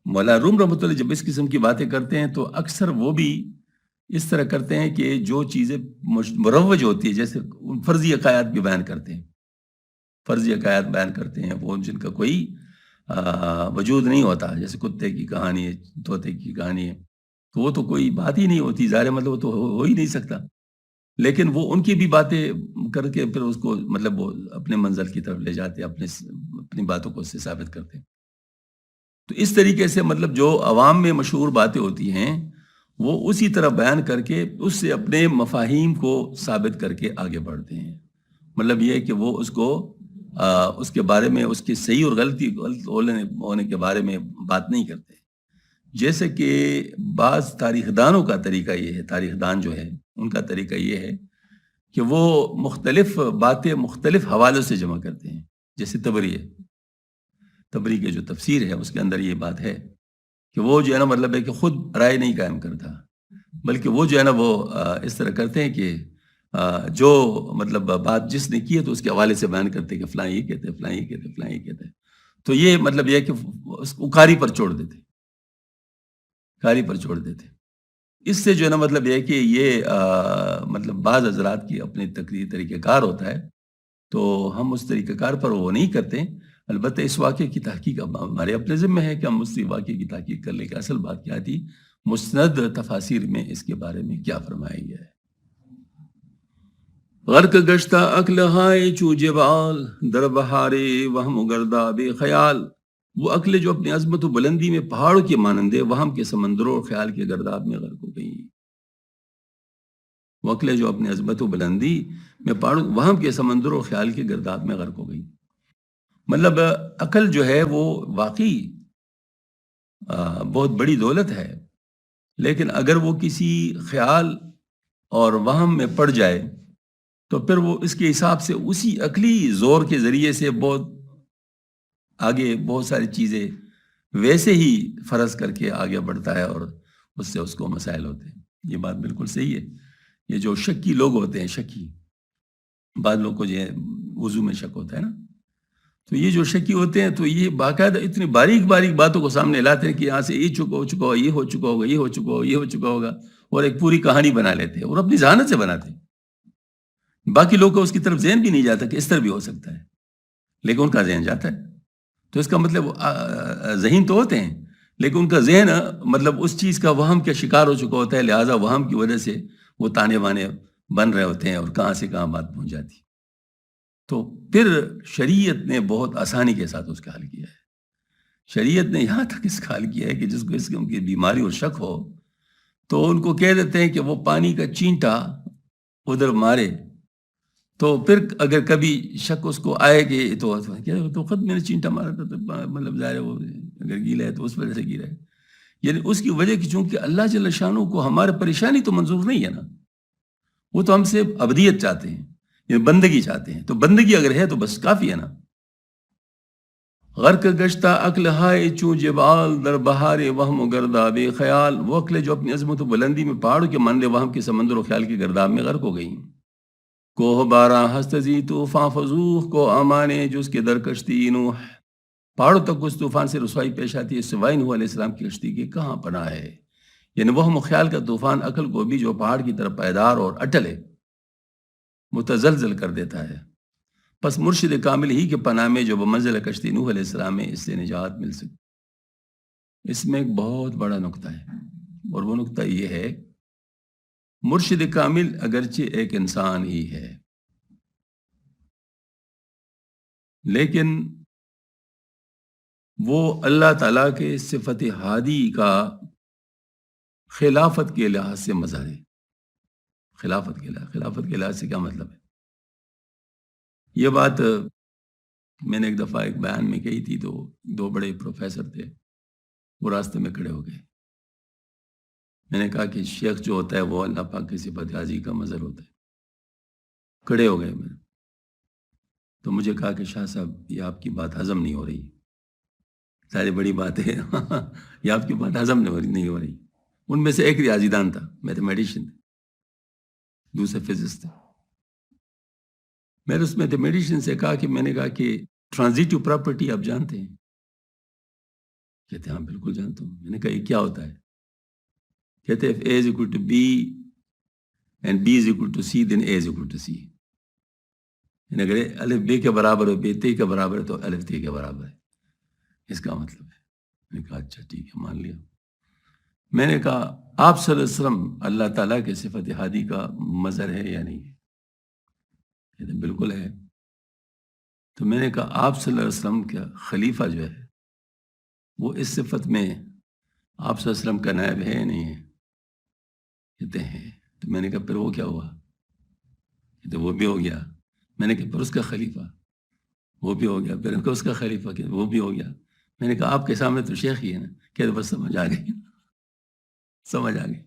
مولانا روم رحمۃ اللہ جب اس قسم کی باتیں کرتے ہیں تو اکثر وہ بھی اس طرح کرتے ہیں کہ جو چیزیں مروج ہوتی ہے جیسے فرضی عقائد بھی بیان کرتے ہیں. فرضی عقائد بیان کرتے ہیں وہ جن کا کوئی وجود نہیں ہوتا جیسے کتے کی کہانی ہے طوطے کی کہانی ہے تو وہ تو کوئی بات ہی نہیں ہوتی ظاہر مطلب وہ تو ہو ہی نہیں سکتا. لیکن وہ ان کی بھی باتیں کر کے پھر اس کو مطلب وہ اپنے منزل کی طرف لے جاتے اپنی باتوں کو اس سے ثابت کرتے ہیں. تو اس طریقے سے مطلب جو عوام میں مشہور باتیں ہوتی ہیں وہ اسی طرح بیان کر کے اس سے اپنے مفاہیم کو ثابت کر کے آگے بڑھتے ہیں. مطلب یہ ہے کہ وہ اس کو اس کے بارے میں اس کی صحیح اور غلط ہونے کے بارے میں بات نہیں کرتے. جیسے کہ بعض تاریخ دانوں کا طریقہ یہ ہے تاریخ دان جو ہے ان کا طریقہ یہ ہے کہ وہ مختلف باتیں مختلف حوالوں سے جمع کرتے ہیں. جیسے تبری ہے تبری کے جو تفسیر ہے اس کے اندر یہ بات ہے کہ وہ جو ہے نا مطلب ہے کہ خود رائے نہیں قائم کرتا بلکہ وہ جو ہے نا وہ اس طرح کرتے ہیں کہ جو مطلب بات جس نے کی ہے تو اس کے حوالے سے بیان کرتے کہ فلاں یہ کہتے فلاں یہ کہتے فلاں یہ کہتے. تو یہ مطلب یہ ہے کہ اس کو کاری پر چھوڑ دیتے کاری پر چھوڑ دیتے. اس سے جو ہے نا مطلب یہ ہے کہ یہ مطلب بعض حضرات کی اپنی تقریر طریقہ کار ہوتا ہے تو ہم اس طریقہ کار پر وہ نہیں کرتے. البتہ اس واقعے کی تحقیق ہمارے اپنے ذمہ ہے کہ ہم اس واقعے کی تحقیق کر لیں کہ اصل بات کیا تھی. مسند تفاسیر میں اس کے بارے میں کیا فرمایا گیا ہے. غرق گشتہ عقل ہائے چو جبال در بہارے وہم گرداب خیال. وہ عقل جو اپنی عظمت و بلندی میں پہاڑوں کے مانند ہے وہم کے سمندروں اور خیال کے گرداب میں غرق ہو گئی. وہ عقل جو اپنی عظمت و بلندی میں پہاڑوں وہم کے سمندروں اور خیال کے گرداب میں غرق ہو گئی. مطلب عقل جو ہے وہ واقعی بہت بڑی دولت ہے لیکن اگر وہ کسی خیال اور وہم میں پڑ جائے تو پھر وہ اس کے حساب سے اسی عقلی زور کے ذریعے سے بہت آگے بہت ساری چیزیں ویسے ہی فرض کر کے آگے بڑھتا ہے اور اس سے اس کو مسائل ہوتے ہیں. یہ بات بالکل صحیح ہے. یہ جو شکی لوگ ہوتے ہیں شکی بعض لوگ کو جو ہے وضو میں شک ہوتا ہے نا تو یہ جو شکی ہوتے ہیں تو یہ باقاعدہ اتنی باریک باریک باتوں کو سامنے لاتے ہیں کہ یہاں سے یہ ہو چکا ہو یہ ہو چکا ہوگا یہ ہو چکا ہو یہ ہو چکا ہوگا اور ایک پوری کہانی بنا لیتے ہیں اور اپنی ذہانت سے بناتے ہیں. باقی لوگ کو اس کی طرف ذہن بھی نہیں جاتا کہ اس طرح بھی ہو سکتا ہے لیکن ان کا ذہن جاتا ہے. تو اس کا مطلب ذہین تو ہوتے ہیں لیکن ان کا ذہن مطلب اس چیز کا وہم کا شکار ہو چکا ہوتا ہے لہٰذا وہم کی وجہ سے وہ تانے بانے بن رہے ہوتے ہیں اور کہاں سے کہاں بات پہنچ جاتی. تو پھر شریعت نے بہت آسانی کے ساتھ اس کا حل کیا ہے. شریعت نے یہاں تک اس کا حل کیا ہے کہ جس کو اس قسم کی بیماری اور شک ہو تو ان کو کہہ دیتے ہیں کہ وہ پانی کا چینٹا ادھر مارے تو پھر اگر کبھی شک اس کو آئے کہ تو خود میں نے چینٹا مارا تھا، تو مطلب ظاہر ہے وہ اگر گیلا ہے تو اس وجہ سے گیلا ہے، یعنی اس کی وجہ کہ چونکہ اللہ جل شانہ کو ہمارے پریشانی تو منظور نہیں ہے نا، وہ تو ہم سے ابدیت چاہتے ہیں، یعنی بندگی چاہتے ہیں، تو بندگی اگر ہے تو بس کافی ہے نا۔ غرق گشتہ عقل ہائے چوں جبال در بہار وہم و گرداب خیال، وہ عقلیں جو اپنی عظمت و بلندی میں پہاڑوں کے ماننے وہم کے سمندر و خیال کے گرداب میں غرق ہو گئی۔ کوہ بارہ ہستزی طوفان فضوح کو امانے جو اس کے در کشتی نوح، پہاڑوں تک اس طوفان سے رسوائی پیش آتی ہے سوائے نوح علیہ السلام کی کشتی کی کہاں پناہ ہے، یعنی وہ خیال کا طوفان عقل کو بھی جو پہاڑ کی طرف پائیدار اور اٹل ہے متزلزل کر دیتا ہے، پس مرشد کامل ہی کے پناہ میں جو بمنزل کشتی نوح علیہ السلام ہے اس سے نجات مل سکتی۔ اس میں ایک بہت بڑا نقطہ ہے، اور وہ نقطہ یہ ہے مرشد کامل اگرچہ ایک انسان ہی ہے، لیکن وہ اللہ تعالیٰ کے صفت ہادی کا خلافت کے لحاظ سے مظہر ہے۔ خلافت کے لحاظ سے کیا مطلب ہے؟ یہ بات میں نے ایک دفعہ ایک بیان میں کہی تھی، تو دو بڑے پروفیسر تھے، وہ راستے میں کھڑے ہو گئے۔ میں نے کہا کہ شیخ جو ہوتا ہے وہ اللہ پاک کی صفت ہادی کا مظہر ہوتا ہے۔ کھڑے ہو گئے میں، تو مجھے کہا کہ شاہ صاحب یہ آپ کی بات ہضم نہیں ہو رہی، ساری بڑی بات ہے یہ آپ کی بات ہضم نہیں ہو رہی۔ ان میں سے ایک ریاضی دان تھا، میتھمیٹیشین تھا، دوسرے فزسٹ تھا۔ میں نے اس میتھمیٹیشین سے کہا کہ میں نے کہا کہ ٹرانزیٹو پراپرٹی آپ جانتے ہیں؟ کہتے ہیں ہاں بالکل جانتا ہوں۔ میں نے کہا یہ کیا ہوتا ہے؟ کہتے ہیں if A is equal to B and B is equal to C then A is equal to C، یعنی اگر الف بے کے برابر ہو بے تے کے برابر ہے تو الف تے کے برابر ہے، اس کا مطلب ہے۔ میں نے کہا اچھا ٹھیک ہے مان لیا۔ میں نے کہا آپ صلی اللہ علیہ وسلم اللہ تعالیٰ کے صفت ہادی کا مظہر ہے یا نہیں ہے؟ کہتے ہیں بالکل ہے۔ تو میں نے کہا آپ صلی اللہ علیہ وسلم کا خلیفہ جو ہے وہ اس صفت میں آپ صلی اللہ علیہ وسلم کا نائب ہے یا نہیں ہے؟ کہتے ہیں۔ تو میں نے کہا پھر وہ کیا ہوا؟ کہتے وہ بھی ہو گیا۔ میں نے کہا پھر اس کا خلیفہ وہ بھی ہو گیا، پھر اس کا خلیفہ کہ وہ بھی ہو گیا۔ میں نے کہا آپ کے سامنے تو شیخ ہی ہے نا۔ کہتے بس سمجھ آ گئی، سمجھ آ گئی۔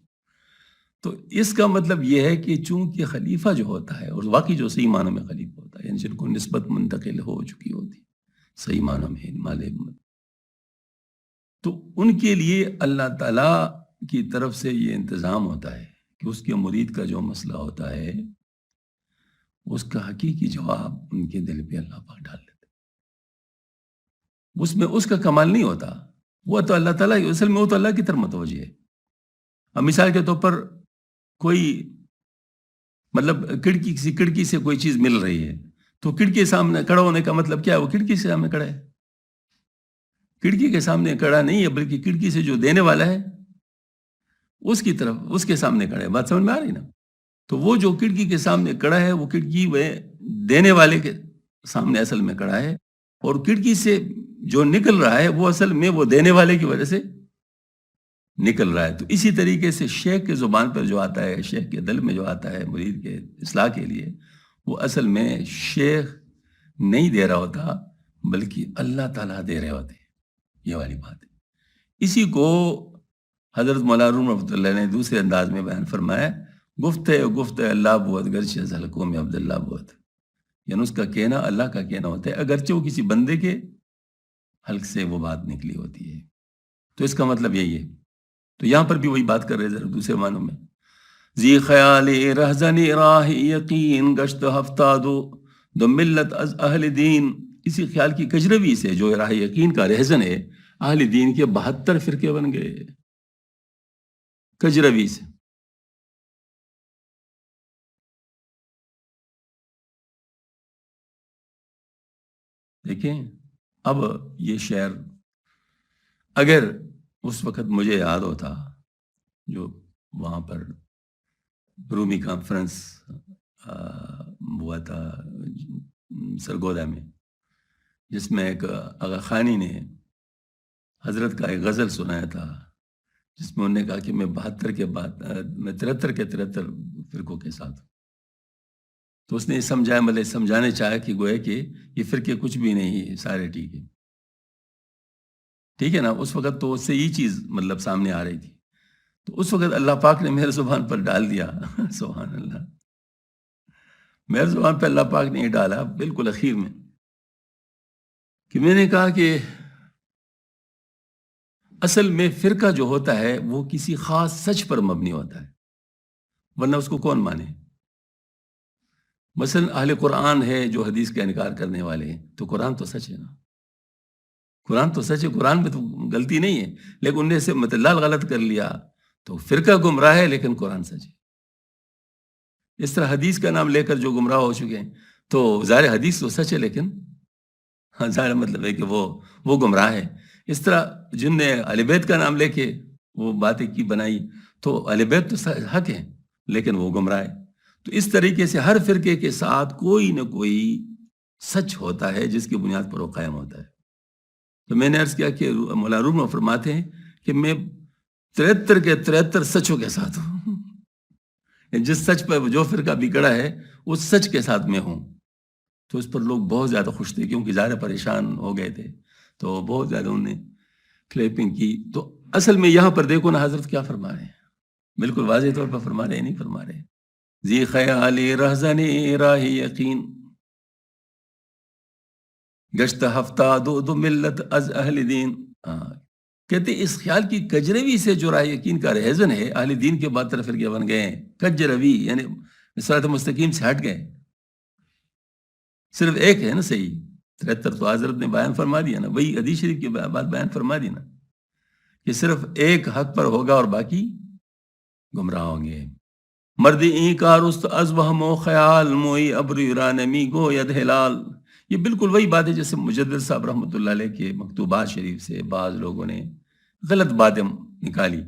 تو اس کا مطلب یہ ہے کہ چونکہ خلیفہ جو ہوتا ہے، اور واقعی جو صحیح معنی میں خلیفہ ہوتا ہے، یعنی جن کو نسبت منتقل ہو چکی ہوتی صحیح معنی میں مال حکمت، تو ان کے لیے اللہ تعالیٰ کی طرف سے یہ انتظام ہوتا ہے کہ اس کے مرید کا جو مسئلہ ہوتا ہے اس کا حقیقی جواب ان کے دل پہ اللہ پاک ڈال دیتے۔ اس میں اس کا کمال نہیں ہوتا، وہ تو اللہ تعالیٰ اصل میں وہ تو اللہ کی طرف متوجہ ہے۔ اب مثال کے طور پر کوئی مطلب کھڑکی سے کوئی چیز مل رہی ہے، تو کھڑکی کے سامنے کھڑا ہونے کا مطلب کیا ہے؟ وہ کھڑکی سے سامنے کھڑا ہے، کھڑکی کے سامنے کھڑا نہیں ہے، بلکہ کھڑکی سے جو دینے والا ہے اس کی طرف اس کے سامنے کھڑا ہے۔ بات سمجھ میں آ رہی نا؟ تو وہ جو کھڑکی کے سامنے کھڑا ہے وہ کھڑکی وہ دینے والے کے سامنے اصل میں کھڑا ہے، اور کھڑکی سے جو نکل رہا ہے وہ اصل میں وہ دینے والے کی وجہ سے نکل رہا ہے۔ تو اسی طریقے سے شیخ کے زبان پر جو آتا ہے، شیخ کے دل میں جو آتا ہے مرید کے اصلاح کے لیے، وہ اصل میں شیخ نہیں دے رہا ہوتا بلکہ اللہ تعالیٰ دے رہے ہوتے ہیں۔ یہ والی بات ہے۔ اسی کو حضرت مولانا روم رحمۃ اللہ نے دوسرے انداز میں بیان فرمایا، گفت اللہ بوت گرچہ ذلکوں میں عبداللہ بوت، یعنی اس کا کہنا اللہ کا کہنا ہوتا ہے اگرچہ وہ کسی بندے کے حلق سے وہ بات نکلی ہوتی ہے۔ تو اس کا مطلب یہی ہے۔ تو یہاں پر بھی وہی بات کر رہے ذرا دوسرے معنوں میں، زی خیال رہزن راہ یقین گشت ہفتہ دو ملت از اہل دین، اسی خیال کی کجروی سے جو راہ یقین کا رہزن ہے، اہل دین کے 72 فرقے بن گئے کجروی سے۔ دیکھیں اب یہ شعر اگر اس وقت مجھے یاد ہوتا، جو وہاں پر رومی کانفرنس ہوا تھا سرگودا میں، جس میں ایک آغا خانی نے حضرت کا ایک غزل سنایا تھا، جس میں انہوں نے کہا کہ میں 72 کے بعد میں 73 کے 73 فرقوں کے ساتھ ہوں۔ تو اس نے سمجھایا، مطلب سمجھانے چاہا کہ گویا کہ یہ فرقے کچھ بھی نہیں ہے، سارے ٹھیک ہے نا. اس وقت تو اس سے یہ چیز مطلب سامنے آ رہی تھی. تو اس وقت اللہ پاک نے میرے زبان پر ڈال دیا سبحان اللہ، میرے زبان پہ اللہ پاک نے یہ ڈالا بالکل اخیر میں، کہ میں نے کہا کہ اصل میں فرقہ جو ہوتا ہے وہ کسی خاص سچ پر مبنی ہوتا ہے، ورنہ اس کو کون مانے. مثلا اہل قرآن ہے جو حدیث کا انکار کرنے والے ہیں، تو قرآن تو سچ ہے نا، قرآن تو سچ ہے، قرآن میں تو غلطی نہیں ہے، لیکن انہیں سے متلال غلط کر لیا تو فرقہ گمراہ ہے لیکن قرآن سچ ہے. اس طرح حدیث کا نام لے کر جو گمراہ ہو چکے ہیں، تو ظاہر حدیث تو سچ ہے لیکن ہاں ظاہر مطلب ہے کہ وہ گمراہ ہے. اس طرح جن نے اہل بیت کا نام لے کے وہ باتیں کی بنائی، تو اہل بیت تو حق ہے لیکن وہ گمراہ ہے. تو اس طریقے سے ہر فرقے کے ساتھ کوئی نہ کوئی سچ ہوتا ہے جس کی بنیاد پر وہ قائم ہوتا ہے. تو میں نے عرض کیا کہ مولانا روم فرماتے ہیں کہ میں 73 کے 73 سچوں کے ساتھ ہوں. جس سچ پر جو فرقہ بگڑا ہے اس سچ کے ساتھ میں ہوں. تو اس پر لوگ بہت زیادہ خوش تھے کیونکہ ظاہر پریشان ہو گئے تھے، تو بہت زیادہ انہوں نے کلیپنگ کی. تو اصل میں یہاں پر دیکھو نا حضرت کیا فرما رہے ہیں، بالکل واضح طور پر فرما رہے ہیں، نہیں فرما رہے زی خیالی رہزنی راہی یقین گشت ہفتہ دو ملت از اہل دین. کہتے اس خیال کی کجروی سے جو راہ یقین کا رہزن ہے، اہل دین کے بعد طرف فرقے بن گئے ہیں. کجروی یعنی صراط مستقیم سے ہٹ گئے. صرف ایک ہے نا صحیح، 73 تو حضرت نے بیان فرما دیا نا، وہی حدیث شریف کی بات بیان فرما دی نا کہ صرف ایک حق پر ہوگا اور باقی گمراہ ہوں گے. مرد این کارست از وہم و خیال موئی ابر رانمی گو ید ہلال. یہ بالکل وہی بات ہے جیسے مجدد صاحب رحمۃ اللہ علیہ کے مکتوبات شریف سے بعض لوگوں نے غلط باتیں نکالی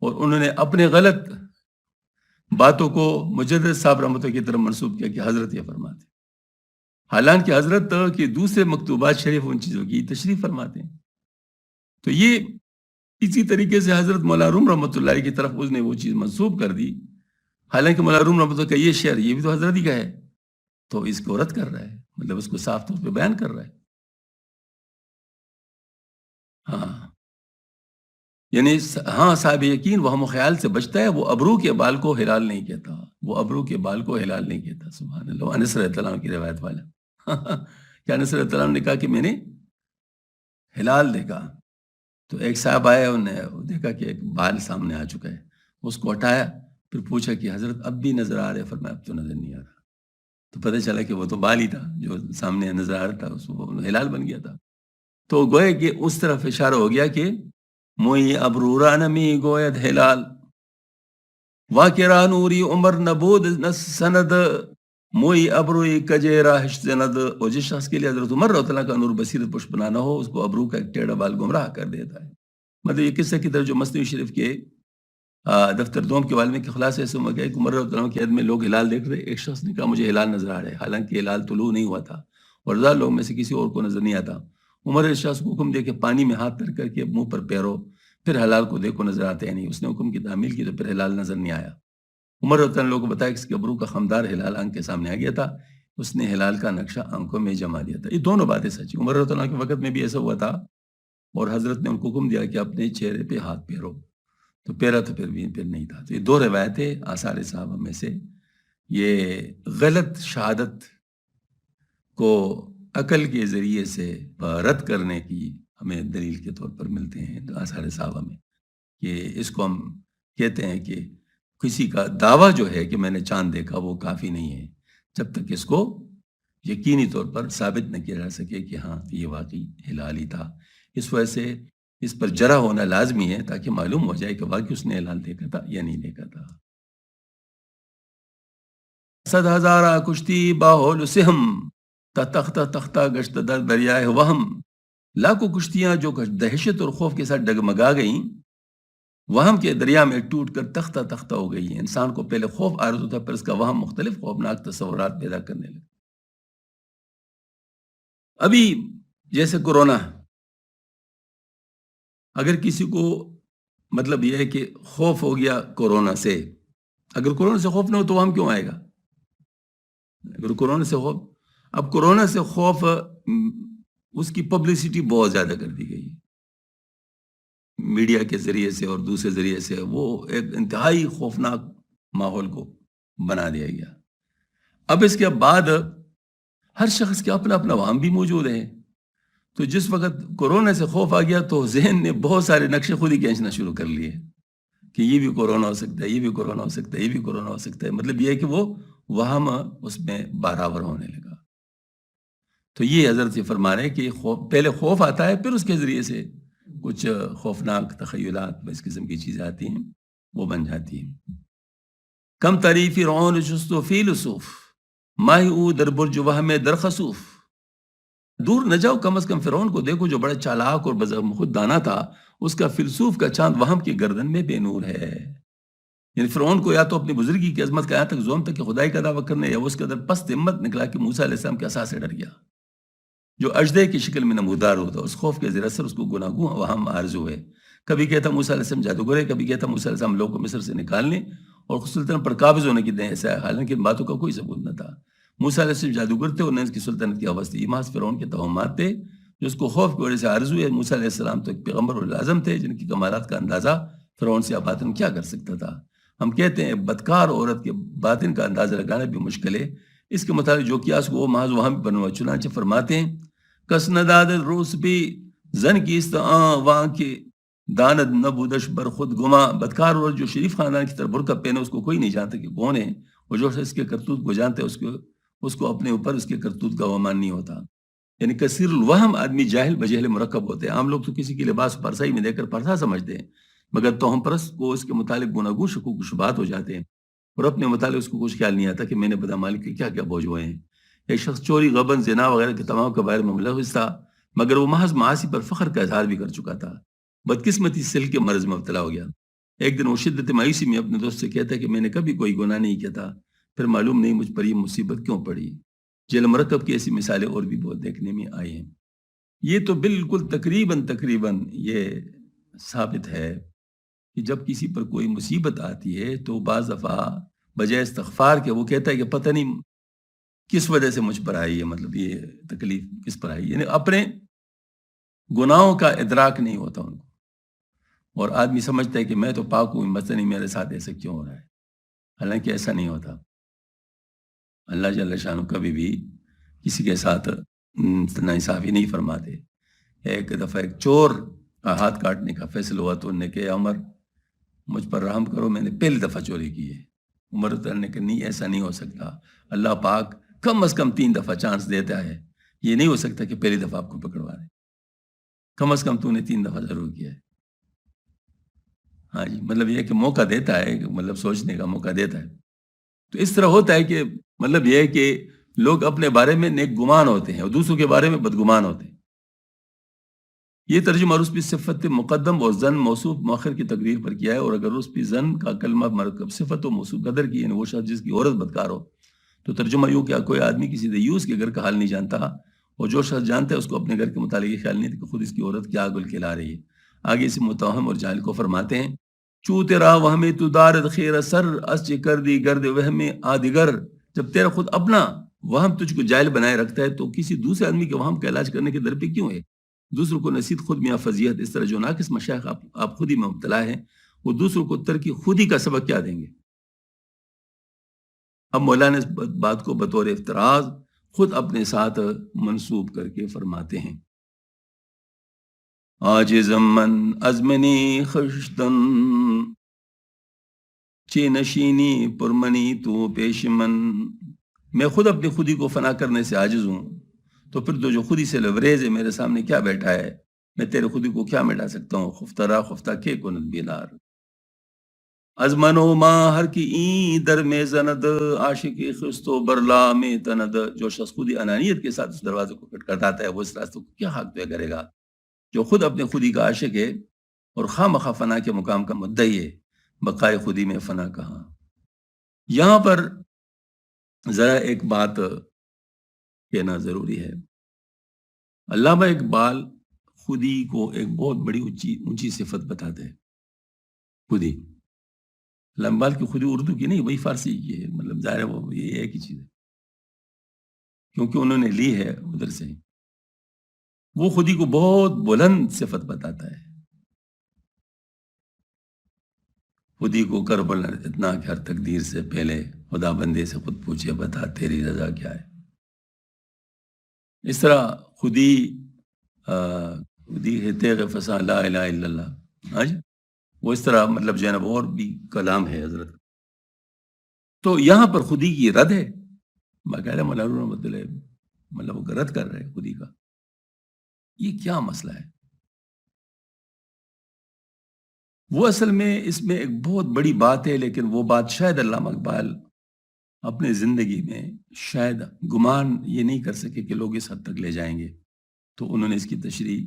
اور انہوں نے اپنے غلط باتوں کو مجدد صاحب رحمۃ اللہ کی طرف منسوب کیا کہ حضرت یہ فرماتے، حالانکہ حضرت کی دوسرے مکتوبات شریف ان چیزوں کی تشریح فرماتے ہیں. تو یہ اسی طریقے سے حضرت مولانا روم رحمۃ اللہ علیہ کی طرف اس نے وہ چیز منسوب کر دی، حالانکہ مولانا روم رحمۃ اللہ کا یہ شعر یہ بھی تو حضرت ہی کا ہے، تو اس کو رد کر رہا ہے، مطلب اس کو صاف طور پہ بیان کر رہا ہے. ہاں یعنی ہاں صاحب یقین وہ ہم خیال سے بچتا ہے، وہ ابرو کے بال کو ہلال نہیں کہتا، وہ ابرو کے بال کو ہلال نہیں کہتا. سبحان اللہ. انس رضی اللہ عنہ کی روایت والا کہ انس رضی اللہ عنہ نے کہا کہ میں نے ہلال دیکھا. تو ایک صاحب آئے، انہوں نے دیکھا کہ ایک بال سامنے آ چکا ہے، اس کو ہٹایا، پھر پوچھا کہ حضرت اب بھی نظر آ رہے؟ فرمایا اب تو نظر نہیں آ رہا. تو پتہ چلا کہ وہ تو بال ہی تھا جو سامنے نظر آ رہا تھا، اس کو ہلال بن گیا تھا. تو گوئے کہ اس طرف اشارہ ہو گیا کہ موئی ابرورا نمی گوید ہلال واقعہ نوری عمر نبود سند موئی ابروئی کجیرا ہشتند. اور جس شخص کے لیے حضرت عمر رضی اللہ کا نور بصیرت پشپ نہ ہو، اس کو ابرو کا ایک ٹیڑھا بال گمراہ کر دیتا ہے. مطلب یہ قصہ کی طرف جو مثنوی شریف کے دفتر دوم کے والے کے خلاصے سے عمر رضی اللہ کے عہد میں لوگ ہلال دیکھ رہے، ایک شخص نے کہا مجھے ہلال نظر آ رہا ہے، حالانکہ ہلال طلوع نہیں ہوا تھا اور ہزار لوگ میں سے کسی اور کو نظر نہیں آتا. عمر اس شخص کو حکم دے کے پانی میں ہاتھ تر کر کے منہ پر پیرو، پھر ہلال کو دیکھو نظر آتے ہیں نہیں. اس نے حکم کی تعمیل کی تو پھر ہلال نظر نہیں آیا. عمر رضی اللہ عنہ لوگوں کو بتایا کہ اس کے ابرو کا خمدار ہلال آنکھ کے سامنے آ گیا تھا، اس نے ہلال کا نقشہ آنکھوں میں جما دیا تھا. یہ دونوں باتیں سچی. عمر رضی اللہ عنہ کے وقت میں بھی ایسا ہوا تھا اور حضرت نے ان کو حکم دیا کہ اپنے چہرے پہ ہاتھ پھیرو، تو پھیرا تو پھر نہیں تھا. تو یہ دو روایتیں آثار صحابہ میں سے یہ غلط شہادت کو عقل کے ذریعے سے رد کرنے کی ہمیں دلیل کے طور پر ملتے ہیں آثار صحابہ میں، کہ اس کو ہم کہتے ہیں کہ کسی کا دعویٰ جو ہے کہ میں نے چاند دیکھا وہ کافی نہیں ہے جب تک اس کو یقینی طور پر ثابت نہ کیا جا سکے کہ ہاں یہ واقعی ہلال ہی تھا. اس وجہ سے اس پر جرح ہونا لازمی ہے تاکہ معلوم ہو جائے کہ واقعی اس نے ہلال دیکھا تھا یا نہیں دیکھا تھا. 100,000 کشتی باہول سہم تختہ تختہ گشت در دریائے وہم. لاکھوں کشتیاں جو دہشت اور خوف کے ساتھ ڈگمگا گئیں، وہم کے دریا میں ٹوٹ کر تختہ تختہ ہو گئی ہیں. انسان کو پہلے خوف عارض ہوتا ہے، پھر اس کا وہم مختلف خوفناک تصورات پیدا کرنے لگے. ابھی جیسے کرونا، اگر کسی کو مطلب یہ ہے کہ خوف ہو گیا کورونا سے، اگر کورونا سے خوف نہ ہو تو وہم کیوں آئے گا؟ اگر کورونا سے خوف، اب کورونا سے خوف اس کی پبلسٹی بہت زیادہ کر دی گئی میڈیا کے ذریعے سے اور دوسرے ذریعے سے، وہ ایک انتہائی خوفناک ماحول کو بنا دیا گیا۔ اب اس کے بعد ہر شخص کے اپنا اپنا وہم بھی موجود ہے، تو جس وقت کورونا سے خوف آ گیا تو ذہن نے بہت سارے نقشے خود ہی کھینچنا شروع کر لیے کہ یہ بھی کورونا ہو سکتا ہے، یہ بھی کورونا ہو سکتا ہے، یہ بھی کورونا ہو سکتا ہے۔ مطلب یہ ہے کہ وہ وہم اس میں برابر ہونے لگا۔ تو یہ حضرت یہ فرما رہے ہیں کہ پہلے خوف آتا ہے، پھر اس کے ذریعے سے کچھ خوفناک تخیلات اس قسم کی چیزیں آتی ہیں، وہ بن جاتی ہیں۔ کم تری فرعون جستو فی لصوف ماہی او در برج وہم در خسوف، دور نہ جاؤ، کم از کم فرعون کو دیکھو جو بڑا چالاک اور بزم خود دانا تھا، اس کا فلسوف کا چاند وہم کی گردن میں بے نور ہے۔ یعنی فرعون کو یا تو اپنی بزرگی کی عظمت کا یہاں تک زوم تک کہ خدائی کا دعویٰ کرنے، یا اس کے اندر پست ہمت نکلا کہ موسیٰ علیہ السلام کے عصا سے ڈر گیا، جو اژدہے کی شکل میں نمودار ہوتا، اس خوف کے زیر اثر اس کو گناہگوں وہم عارض ہوئے۔ کبھی کہتا موسیٰ علیہ السلام جادوگر ہے، کبھی کہتا موسیٰ علیہ السلام لوگوں کو مصر سے نکالنے اور سلطنت پر قابض ہونے کی دیں ایسا ہے، حالانکہ ان باتوں کا کوئی ثبوت نہ تھا۔ موسیٰ علیہ السلام جادوگر تھے اور نہ اس کی سلطنت کی حوث تھی، یہ محض فرعون کے توہمات تھے جو اس کو خوف کی وجہ سے عارض ہوئے۔ موسیٰ علیہ السلام تو ایک پیغمبر الاعظم تھے جن کی کمالات کا اندازہ فرعون سے باطن کیا کر سکتا تھا۔ ہم کہتے ہیں بدکار عورت کے باطن کا اندازہ لگانا بھی مشکل ہے، اس کے مطابق جو کیا اس کو وہ محض وہم بنوا، چنانچہ فرماتے ہیں کس نداد روس بھی زن کی استعان وہاں کی داند نبودش بر خود گما، بدکار عورت جو شریف خاندان کی طرف برقع پہنے اس کو کوئی نہیں جانتا کہ کون ہے، اور جو اس کے کرتوت کو جانتا ہے اس کو اپنے اوپر اس کے کرتوت کا گمان نہیں ہوتا۔ یعنی کثیر الوہم آدمی جاہل بجہل مرکب ہوتے ہیں۔ عام لوگ تو کسی کے لباس پرسائی میں دے کر پرسا سمجھتے ہیں، مگر توہم پرست کو اس کے متعلق گناگوں شکوک و شبہات ہو جاتے ہیں، اور اپنے متعلق اس کو کچھ خیال نہیں آتا کہ میں نے بدعمالی کے کیا کیا بوجھ ہوئے ہیں۔ ایک شخص چوری، غبن، زنا وغیرہ کے تمام کبائر میں ملوث تھا، مگر وہ محض معاصی پر فخر کا اظہار بھی کر چکا تھا۔ بدقسمتی سل کے مرض میں مبتلا ہو گیا۔ ایک دن وہ شدت مایوسی میں اپنے دوست سے کہتا ہے کہ میں نے کبھی کوئی گناہ نہیں کیا تھا، پھر معلوم نہیں مجھ پر یہ مصیبت کیوں پڑی۔ جیل مرکب کی ایسی مثالیں اور بھی بہت دیکھنے میں آئی ہیں۔ یہ تو بالکل تقریباً یہ ثابت ہے کہ جب کسی پر کوئی مصیبت آتی ہے تو بعض دفعہ بجائے استغفار کے وہ کہتا ہے کہ پتہ نہیں کس وجہ سے مجھ پر آئی ہے، مطلب یہ تکلیف کس پر آئی، یعنی اپنے گناہوں کا ادراک نہیں ہوتا ان کو، اور آدمی سمجھتا ہے کہ میں تو پاک ہوں، پتہ نہیں میرے ساتھ ایسا کیوں ہو رہا ہے، حالانکہ ایسا نہیں ہوتا۔ اللہ جل شانہ کبھی بھی کسی کے ساتھ ناانصافی نہیں فرماتے۔ ایک دفعہ ایک چور کا ہاتھ کاٹنے کا فیصلہ ہوا تو انہوں نے کہا عمر مجھ پر رحم کرو، میں نے پہلی دفعہ چوری کی ہے۔ عمر نے کہا نہیں، ایسا نہیں ہو سکتا، اللہ پاک کم از کم 3 دفعہ چانس دیتا ہے، یہ نہیں ہو سکتا کہ پہلی دفعہ آپ کو پکڑوا دے، کم از کم تو نے 3 دفعہ ضرور کیا ہے۔ ہاں جی، مطلب یہ کہ موقع دیتا ہے، مطلب سوچنے کا موقع دیتا ہے۔ تو اس طرح ہوتا ہے کہ مطلب یہ ہے کہ لوگ اپنے بارے میں نیک گمان ہوتے ہیں اور دوسروں کے بارے میں بدگمان ہوتے ہیں۔ یہ ترجمہ رسبی صفت مقدم اور زن موصوف مؤخر کی تقریر پر کیا ہے، اور اگر رسبی زن کا کلمہ مرکب صفت و موصوف قدر کی، یعنی وہ شخص جس کی عورت بدکار ہو، تو ترجمہ یوں کہ کوئی آدمی کسی دیوس کے گھر کا حال نہیں جانتا، اور جو شخص جانتا ہے اس کو اپنے گھر کے متعلق یہ خیال نہیں تھا کہ خود اس کی عورت کیا گل کھلا رہی ہے۔ آگے اسے متوہم اور جاہل کو فرماتے ہیں چو تیرا وہمی تو دارد خیر سر اس کر دی گرد وہم آدگر، جب تیرا خود اپنا وہم تجھ کو جاہل بنائے رکھتا ہے تو کسی دوسرے آدمی کے وہم کا علاج کرنے کے در پہ کیوں ہے؟ دوسروں کو نصیحت خود میں فضیحت، اس طرح جو ناقص مشائخ آپ خود ہی میں مبتلا ہیں، وہ دوسروں کو ترکی خود ہی کا سبق کیا دیں گے؟ اب مولانا اس بات کو بطور افتراض خود اپنے ساتھ منسوب کر کے فرماتے ہیں عاجز من ازمنی خشتن چی نشینی پرمنی تو پیش من، میں خود اپنی خودی کو فنا کرنے سے عاجز ہوں، تو پھر تو جو خودی سے لوریز ہے میرے سامنے کیا بیٹھا ہے، میں تیرے خودی کو کیا مٹا سکتا ہوں؟ خفترا خفتہ کے کنت بیلار ازمنو ما ہر کی این در میں زند عاشقی خستو برلا میں تند، جو شخص خودی انانیت کے ساتھ اس دروازے کو کھٹکھٹاتا ہے وہ اس راستے کو کیا حق طے کرے گا؟ جو خود اپنے خودی کا عاشق ہے اور خواہ مخواہ فنا کے مقام کا مدعی ہے، بقائے خودی میں فنا کہاں؟ یہاں پر ذرا ایک بات کہنا ضروری ہے۔ علامہ اقبال خودی کو ایک بہت بڑی اونچی صفت بتاتے ہیں، خودی۔ علامہ اقبال کی خودی اردو کی نہیں، وہی فارسی کی ہے، مطلب ظاہر ہے وہ یہ ایک ہی چیز ہے۔ کیونکہ انہوں نے لی ہے ادھر سے. وہ خودی کو بہت بلند صفت بتاتا ہے. خودی کو کر بلند اتنا کہ ہر تقدیر سے پہلے خدا بندے سے خود پوچھے بتا تیری رضا کیا ہے. اس طرح خودی خودی ہے تیغ فسا لا الہ الا اللہ. ہاں جی، وہ اس طرح مطلب جو ہے نا اور بھی کلام ہے حضرت. تو یہاں پر خودی کی رد ہے. باقاعدہ مولانا رحمۃ اللہ مطلب وہ رد کر رہے خودی کا. یہ کیا مسئلہ ہے؟ وہ اصل میں اس میں ایک بہت بڑی بات ہے، لیکن وہ بات شاید علامہ اقبال اپنے زندگی میں شاید گمان یہ نہیں کر سکے کہ لوگ اس حد تک لے جائیں گے، تو انہوں نے اس کی تشریح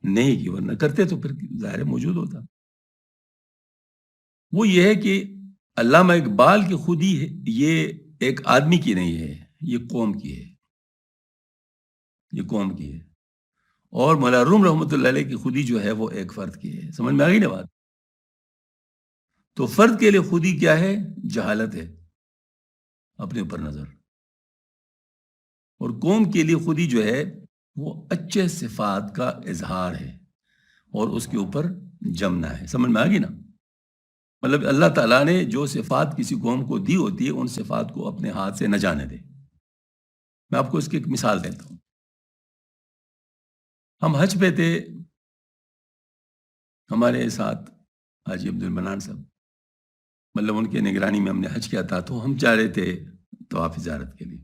نہیں کی، ورنہ کرتے تو پھر ظاہر موجود ہوتا. وہ یہ ہے کہ علامہ اقبال کی خودی ہے، یہ ایک آدمی کی نہیں ہے، یہ قوم کی ہے. یہ قوم کی ہے. اور مولانا روم رحمۃ اللہ علیہ کی خودی جو ہے وہ ایک فرد کی ہے. سمجھ میں آ گئی نا بات؟ تو فرد کے لیے خودی کیا ہے؟ جہالت ہے، اپنے اوپر نظر. اور قوم کے لیے خودی جو ہے وہ اچھے صفات کا اظہار ہے اور اس کے اوپر جمنا ہے. سمجھ میں آ گئی نا؟ مطلب اللہ تعالیٰ نے جو صفات کسی قوم کو دی ہوتی ہے ان صفات کو اپنے ہاتھ سے نہ جانے دے. میں آپ کو اس کی ایک مثال دیتا ہوں. ہم حج پہ تھے، ہمارے ساتھ حاجی عبد المنان صاحب، مطلب ان کے نگرانی میں ہم نے حج کیا تھا. تو ہم جا رہے تھے طواف زیارت کے لیے،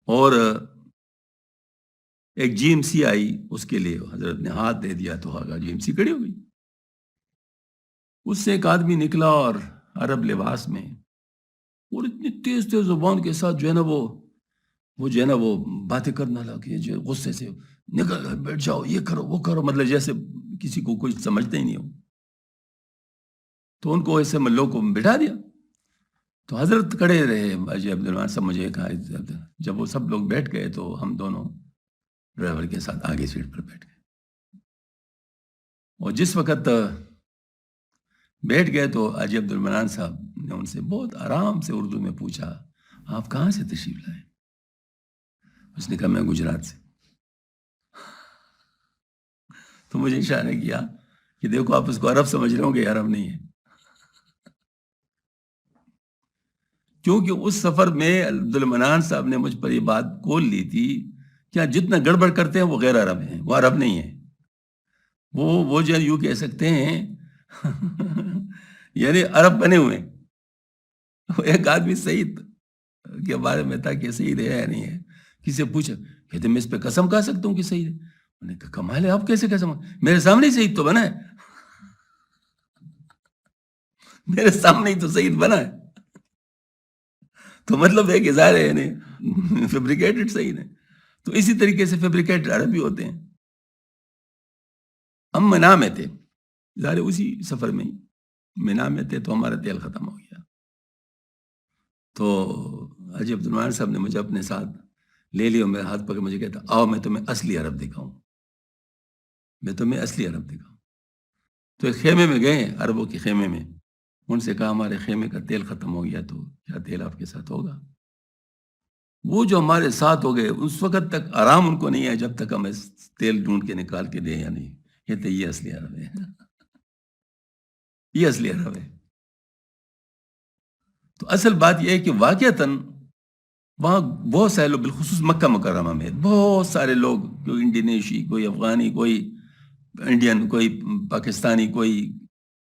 اور ایک جی ایم سی آئی، اس کے لیے حضرت نے ہاتھ دے دیا تو جی ایم سی کھڑی ہو گئی. اس سے ایک آدمی نکلا اور عرب لباس میں، اور اتنی تیز تیز زبان کے ساتھ جو ہے نا وہ جو ہے نا وہ باتیں کرنا لگے، جو غصے سے نکل بیٹھ جاؤ، یہ کرو وہ کرو، مطلب جیسے کسی کو کچھ سمجھتے ہی نہیں ہو. تو ان کو ایسے ملوں کو بٹھا دیا. تو حضرت کھڑے رہے. حاجی عبد الرحمان صاحب مجھے کہا، جب وہ سب لوگ بیٹھ گئے تو ہم دونوں ڈرائیور کے ساتھ آگے سیٹ پر بیٹھ گئے. اور جس وقت بیٹھ گئے تو حاجی عبد المنان صاحب نے ان سے بہت آرام سے اردو میں پوچھا، آپ کہاں سے تشریف لائے؟ اس نے کہا میں گجرات سے. تو مجھے اشارہ کیا کہ دیکھو آپ اس کو عرب سمجھ رہے ہوں گے، عرب نہیں ہے. کیونکہ اس سفر میں عبد المنان صاحب نے مجھ پر یہ بات کھول لی تھی کہ جتنا گڑبڑ کرتے ہیں وہ غیر عرب ہیں، وہ عرب نہیں ہیں. وہ جو یوں کہہ سکتے ہیں یعنی عرب بنے ہوئے. ایک آدمی سعید کے بارے میں تھا کہ سعید ہے یا نہیں ہے. کسی سے پوچھا، کہتے میں اس پہ قسم کھا سکتا ہوں کہ سعید ہے. انہوں نے کہا کمال ہے، آپ کیسے قسم؟ میرے سامنے ہی سعید تو بنا ہے، میرے سامنے ہی تو سعید بنا ہے. تو مطلب ہے کہ ظاہر ہے یعنی فیبریکیٹڈ سعید ہے. تو اسی طریقے سے فیبریکیٹڈ عربی ہوتے ہیں. ہم منا میں تھے، ظاہر اسی سفر میں ہی منا میں تھے، تو ہمارا تیل ختم ہو گیا. تو حاجی عبد الرحمان صاحب نے مجھے اپنے ساتھ لے لیا، میرے ہاتھ پکڑ مجھے کہتا آؤ میں تمہیں اصلی عرب دکھاؤں، میں تمہیں اصلی عرب دکھاؤں. تو ایک خیمے میں گئے، عربوں کے خیمے میں. ان سے کہا ہمارے خیمے کا تیل ختم ہو گیا، تو کیا تیل آپ کے ساتھ ہوگا؟ وہ جو ہمارے ساتھ ہو گئے اس وقت تک آرام ان کو نہیں ہے جب تک ہم تیل ڈھونڈ کے نکال کے دیں یا نہیں. کہتے یہ اصلی عرب ہے، یہ اصلی عرب ہے. تو اصل بات یہ ہے کہ واقعتاً وہاں بہت سارے لوگ، بالخصوص مکہ مکرمہ میں بہت سارے لوگ، کوئی انڈونیشی، کوئی افغانی، کوئی انڈین، کوئی پاکستانی، کوئی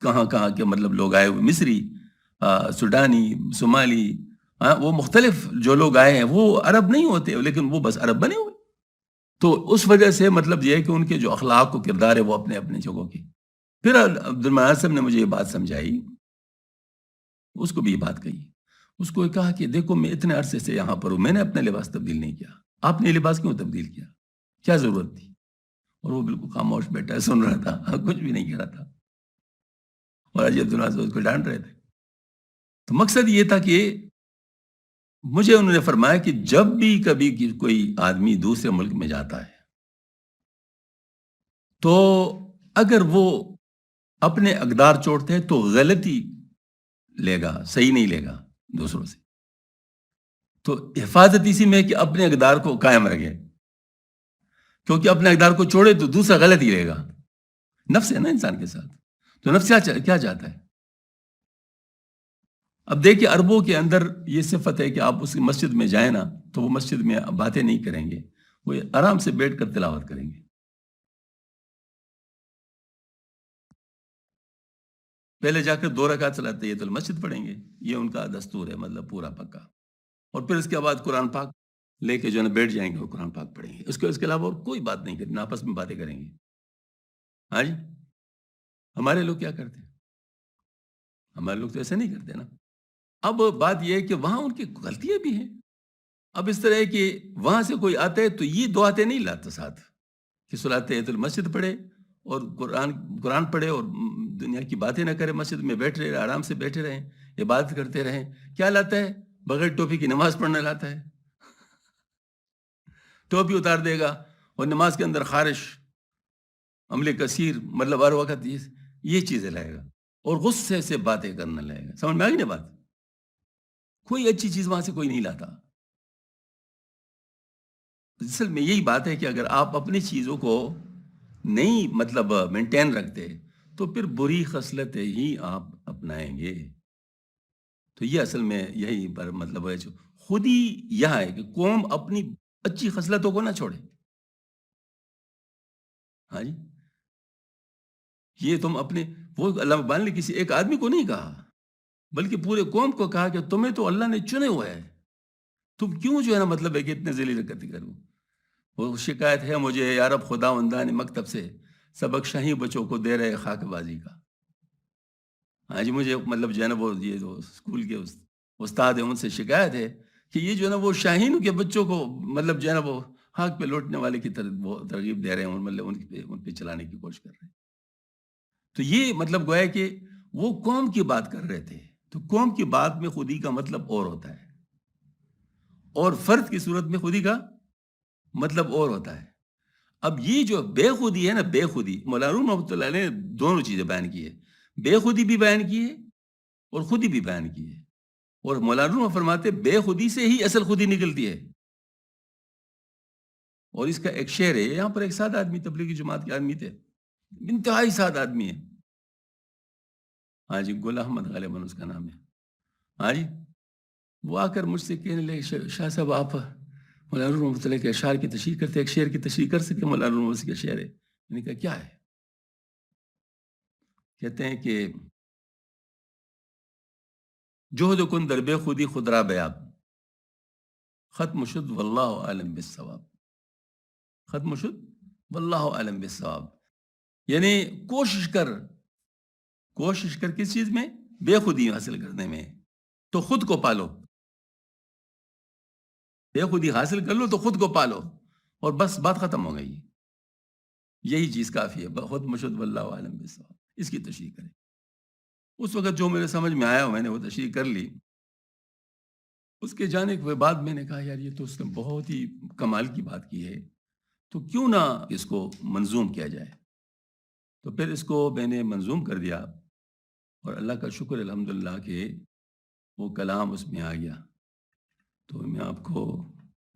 کہاں کہاں کے مطلب لوگ آئے ہوئے، مصری، سوڈانی، صومالی، وہ مختلف جو لوگ آئے ہیں وہ عرب نہیں ہوتے، لیکن وہ بس عرب بنے ہوئے. تو اس وجہ سے مطلب یہ ہے کہ ان کے جو اخلاق و کردار ہے وہ اپنے اپنے جگہوں کی. پھر عبد المنان صاحب نے مجھے یہ بات سمجھائی، اس کو بھی یہ بات کہی. اس کو کہا کہ دیکھو میں اتنے عرصے سے یہاں پر ہوں، میں نے اپنا لباس تبدیل نہیں کیا، آپ نے لباس کیوں تبدیل کیا؟ کیا ضرورت تھی؟ اور وہ بالکل خاموش بیٹھا ہے، سن رہا تھا، کچھ بھی نہیں کہہ رہا تھا. اور حاجی عبد المنان صاحب اس کو ڈانٹ رہے تھے. تو مقصد یہ تھا کہ مجھے انہوں نے فرمایا کہ جب بھی کبھی کوئی آدمی دوسرے ملک میں جاتا ہے تو اگر وہ اپنے اقدار چھوڑتے ہیں تو غلطی لے گا، صحیح نہیں لے گا دوسروں سے. تو حفاظت اسی میں کہ اپنے اقدار کو قائم رکھے، کیونکہ اپنے اقدار کو چھوڑے تو دوسرا غلط ہی رہے گا. نفس ہے نا انسان کے ساتھ، تو نفس کیا چاہتا ہے؟ اب دیکھیے عربوں کے اندر یہ صفت ہے کہ آپ اس مسجد میں جائیں نا تو وہ مسجد میں باتیں نہیں کریں گے، وہ آرام سے بیٹھ کر تلاوت کریں گے. پہلے جا کر 2 رکعت صلاۃ تحیۃ المسجد پڑھیں گے، یہ ان کا دستور ہے، مطلب پورا پکا. اور پھر اس کے بعد قرآن پاک لے کے جو ہے نا بیٹھ جائیں گے اور قرآن پاک پڑھیں گے. اس کے علاوہ اور کوئی بات نہیں کریں، آپس میں باتیں کریں گے. ہاں جی، ہمارے لوگ کیا کرتے ہیں؟ ہمارے لوگ تو ایسے نہیں کرتے نا. اب بات یہ ہے کہ وہاں ان کی غلطیاں بھی ہیں. اب اس طرح ہے کہ وہاں سے کوئی آتا ہے تو یہ دعاتیں نہیں لاتا ساتھ کہ صلاۃ تحیۃ المسجد پڑھے اور قرآن پڑھے اور دنیا کی باتیں نہ کرے، مسجد میں بیٹھ رہے، آرام سے بیٹھے رہیں، عبادت کرتے رہیں. کیا لاتا ہے؟ بغیر ٹوپی کی نماز پڑھنا لاتا ہے. ٹوپی اتار دے گا اور نماز کے اندر خارش، عمل کثیر، مطلب ہر وقت یہ چیزیں لائے گا اور غصے سے باتیں کرنا لائے گا. سمجھ میں آ گئی نا بات؟ کوئی اچھی چیز وہاں سے کوئی نہیں لاتا. اصل میں یہی بات ہے کہ اگر آپ اپنی چیزوں کو نہیں مطلب مینٹین رکھتے تو پھر بری خصلتیں ہی آپ اپنائیں گے. تو یہ اصل میں یہی پر مطلب ہے، جو خود ہی یہاں ہے کہ قوم اپنی اچھی خصلتوں کو نہ چھوڑے. ہاں جی، یہ تم اپنے، وہ اللہ مان نے کسی ایک آدمی کو نہیں کہا بلکہ پورے قوم کو کہا کہ تمہیں تو اللہ نے چنے ہوا ہے، تم کیوں جو ہے نا مطلب ہے کہ اتنے ذلیل حرکتیں کرو. وہ شکایت ہے مجھے یا رب خداوندان مکتب سے سبق شاہی بچوں کو دے رہے خاک بازی کا. ہاں جی، مجھے مطلب جو ہے نا وہ یہ جو اسکول کے استاد ہیں ان سے شکایت ہے کہ یہ جو ہے نا وہ شاہین کے بچوں کو مطلب جو ہے نا وہ خاک پہ لوٹنے والے کی طرح وہ ترغیب دے رہے ہیں، مطلب ان پہ چلانے کی کوشش کر رہے ہیں. تو یہ مطلب گویا کہ وہ قوم کی بات کر رہے تھے. تو قوم کی بات میں خودی کا مطلب اور ہوتا ہے اور فرد کی صورت میں خودی کا مطلب اور ہوتا ہے. اب یہ جو بے خودی ہے نا، بے خودی، مولانا روم رحمۃ اللہ نے دونوں چیزیں بیان کی ہے، بے خودی بھی بیان کی ہے اور خودی بھی بیان کی ہے. اور مولانا روم فرماتے بے خودی سے ہی اصل خودی نکلتی ہے. اور اس کا ایک شعر ہے، یہاں پر ایک سادہ آدمی تبلیغی جماعت کے آدمی تھے، انتہائی سادہ آدمی ہے. ہاں جی، گل احمد غالباً اس کا نام ہے. ہاں جی، وہ آ کر مجھ سے کہنے لگے شاہ صاحب آپ مولانا روم رحمۃ اللہ کے اشعار کی تشریح کرتے، ایک شعر کی تشریح کر سکتے؟ مولانا روم کا شعر ہے. میں نے کہا کیا ہے؟ کہتے ہیں کہ جوہد کن در بے خودی خدرا بیاب، ختم شد واللہ عالم بالثواب. ختم شد واللہ عالم بالثواب، یعنی کوشش کر کس چیز میں؟ بے خودی حاصل کرنے میں. تو خود کو پالو، بے خودی حاصل کر لو تو خود کو پالو اور بس بات ختم ہو گئی. یہی چیز کافی ہے. خود مشد واللہ عالم بالثواب، اس کی تشریح کریں. اس وقت جو میرے سمجھ میں آیا میں نے وہ تشریح کر لی. اس کے جانے کے بعد میں نے کہا یار یہ تو اس نے بہت ہی کمال کی بات کی ہے، تو کیوں نہ اس کو منظوم کیا جائے. تو پھر اس کو میں نے منظوم کر دیا اور اللہ کا شکر الحمدللہ کہ وہ کلام اس میں آ گیا. تو میں آپ کو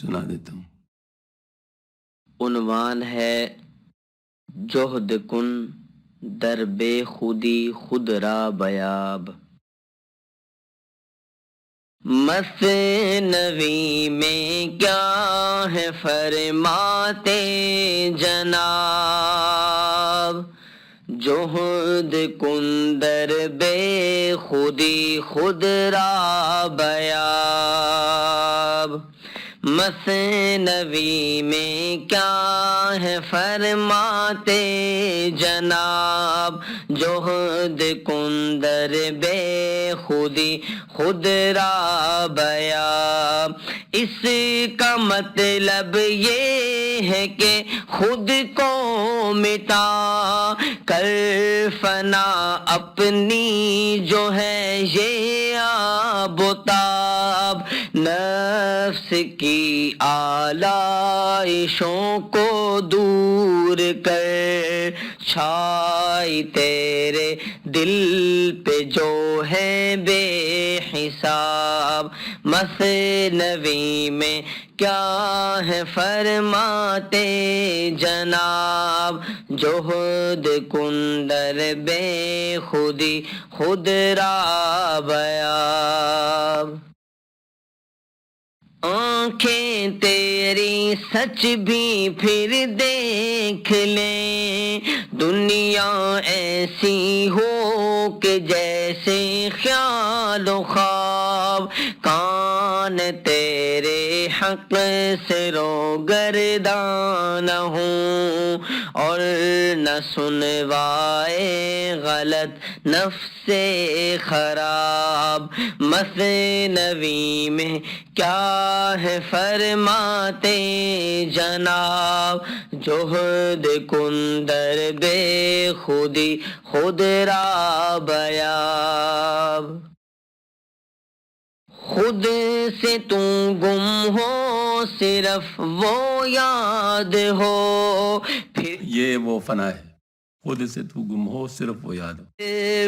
سنا دیتا ہوں. عنوان ہے جوہد کن در بے خودی خود را بیاب. مثنوی میں کیا ہے فرماتے جناب، جوہد کن در بے خودی خود را بیاب. مثنوی میں کیا ہے فرماتے جناب، جوہد کن در بے خودی خود را بیاب. اس کا مطلب یہ ہے کہ خود کو مٹا کر فنا اپنی جو ہے یہ آب و تاب، نفس کی آلائشوں کو دور کر چھائی تیرے دل پہ جو ہے بے حساب. مثنوی میں کیا ہے فرماتے جناب, جہد کن در بے خودی خود را بیاب. آنکھیں تیری سچ بھی پھر دیکھ لیں, دنیا ایسی ہو کہ جیسے خیال و خواب. کان تیرے حق سے روگردان ہوں, اور نہ سنوائے غلط نفس خراب. مثنوی میں کیا ہے فرماتے جناب, جہد کن در بے خودی خود را بیاب. خود سے تو گم ہو صرف وہ یاد ہو, پھر یہ وہ فنا ہے, خود سے تو گم ہو صرف وہ یاد ہو.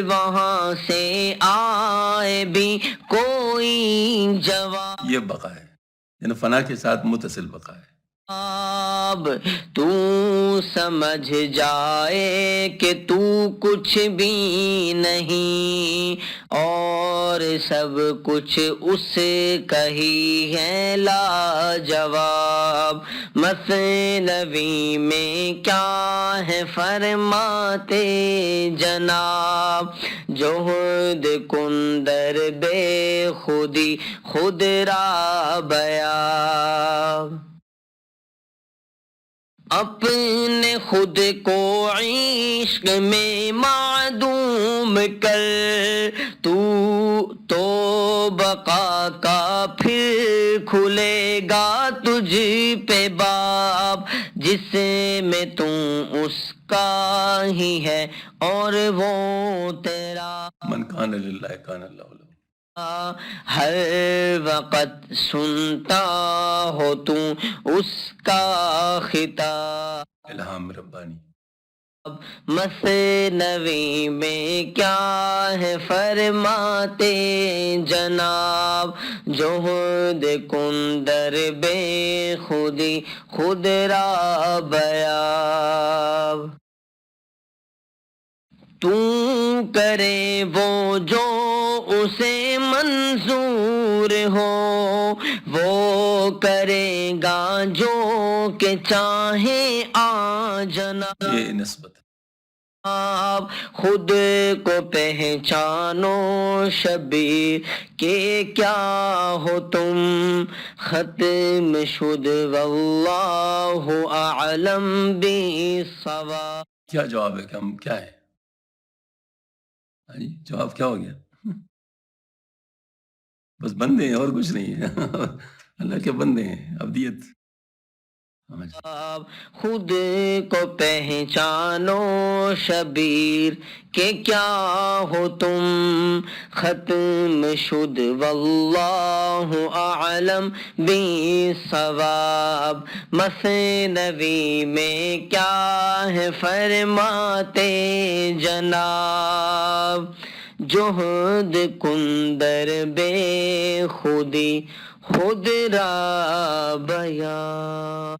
وہاں سے آئے بھی کوئی جواب, یہ بقا ہے, یعنی فنا کے ساتھ متصل بقا ہے. تو سمجھ جائے کہ تو کچھ بھی نہیں, اور سب کچھ اس کا ہی ہے لاجواب. مثنوی میں کیا ہے فرماتے جناب, جہد کن در بے خودی خود را بیاب. اپنے خود کو عشق میں معدوم کر, تو بقا کا پھر کھلے گا تجھ پہ باب, جس میں تم اس کا ہی ہے اور وہ تیرا. من کان للہ کان اللہ لہ. ہر وقت سنتا ہو تم اس کا خطاب. الہام ربانی. مثنوی میں کیا ہے فرماتے جناب, جہد کن در بے خودی خود را بیاب. تو کرے وہ جو اسے منظور ہو, وہ کرے گا جو کہ چاہے آ جناب. یہ نسبت ہے. خود کو پہچانو شبیر کہ کیا ہو تم, ختم شد واللہ اعلم بالصواب. کیا جواب ہے کہ ہم کیا ہے؟ جواب کیا ہو گیا؟ بس بندے ہیں اور کچھ نہیں ہے. اللہ کے بندے ہیں, ابدیت. خود کو پہچانو شبیر کہ کیا ہو تم, ختم شد واللہ اعلم بالصواب. مثنوی میں کیا ہے فرماتے جناب, جہد کن در بے خودی خود را بیان.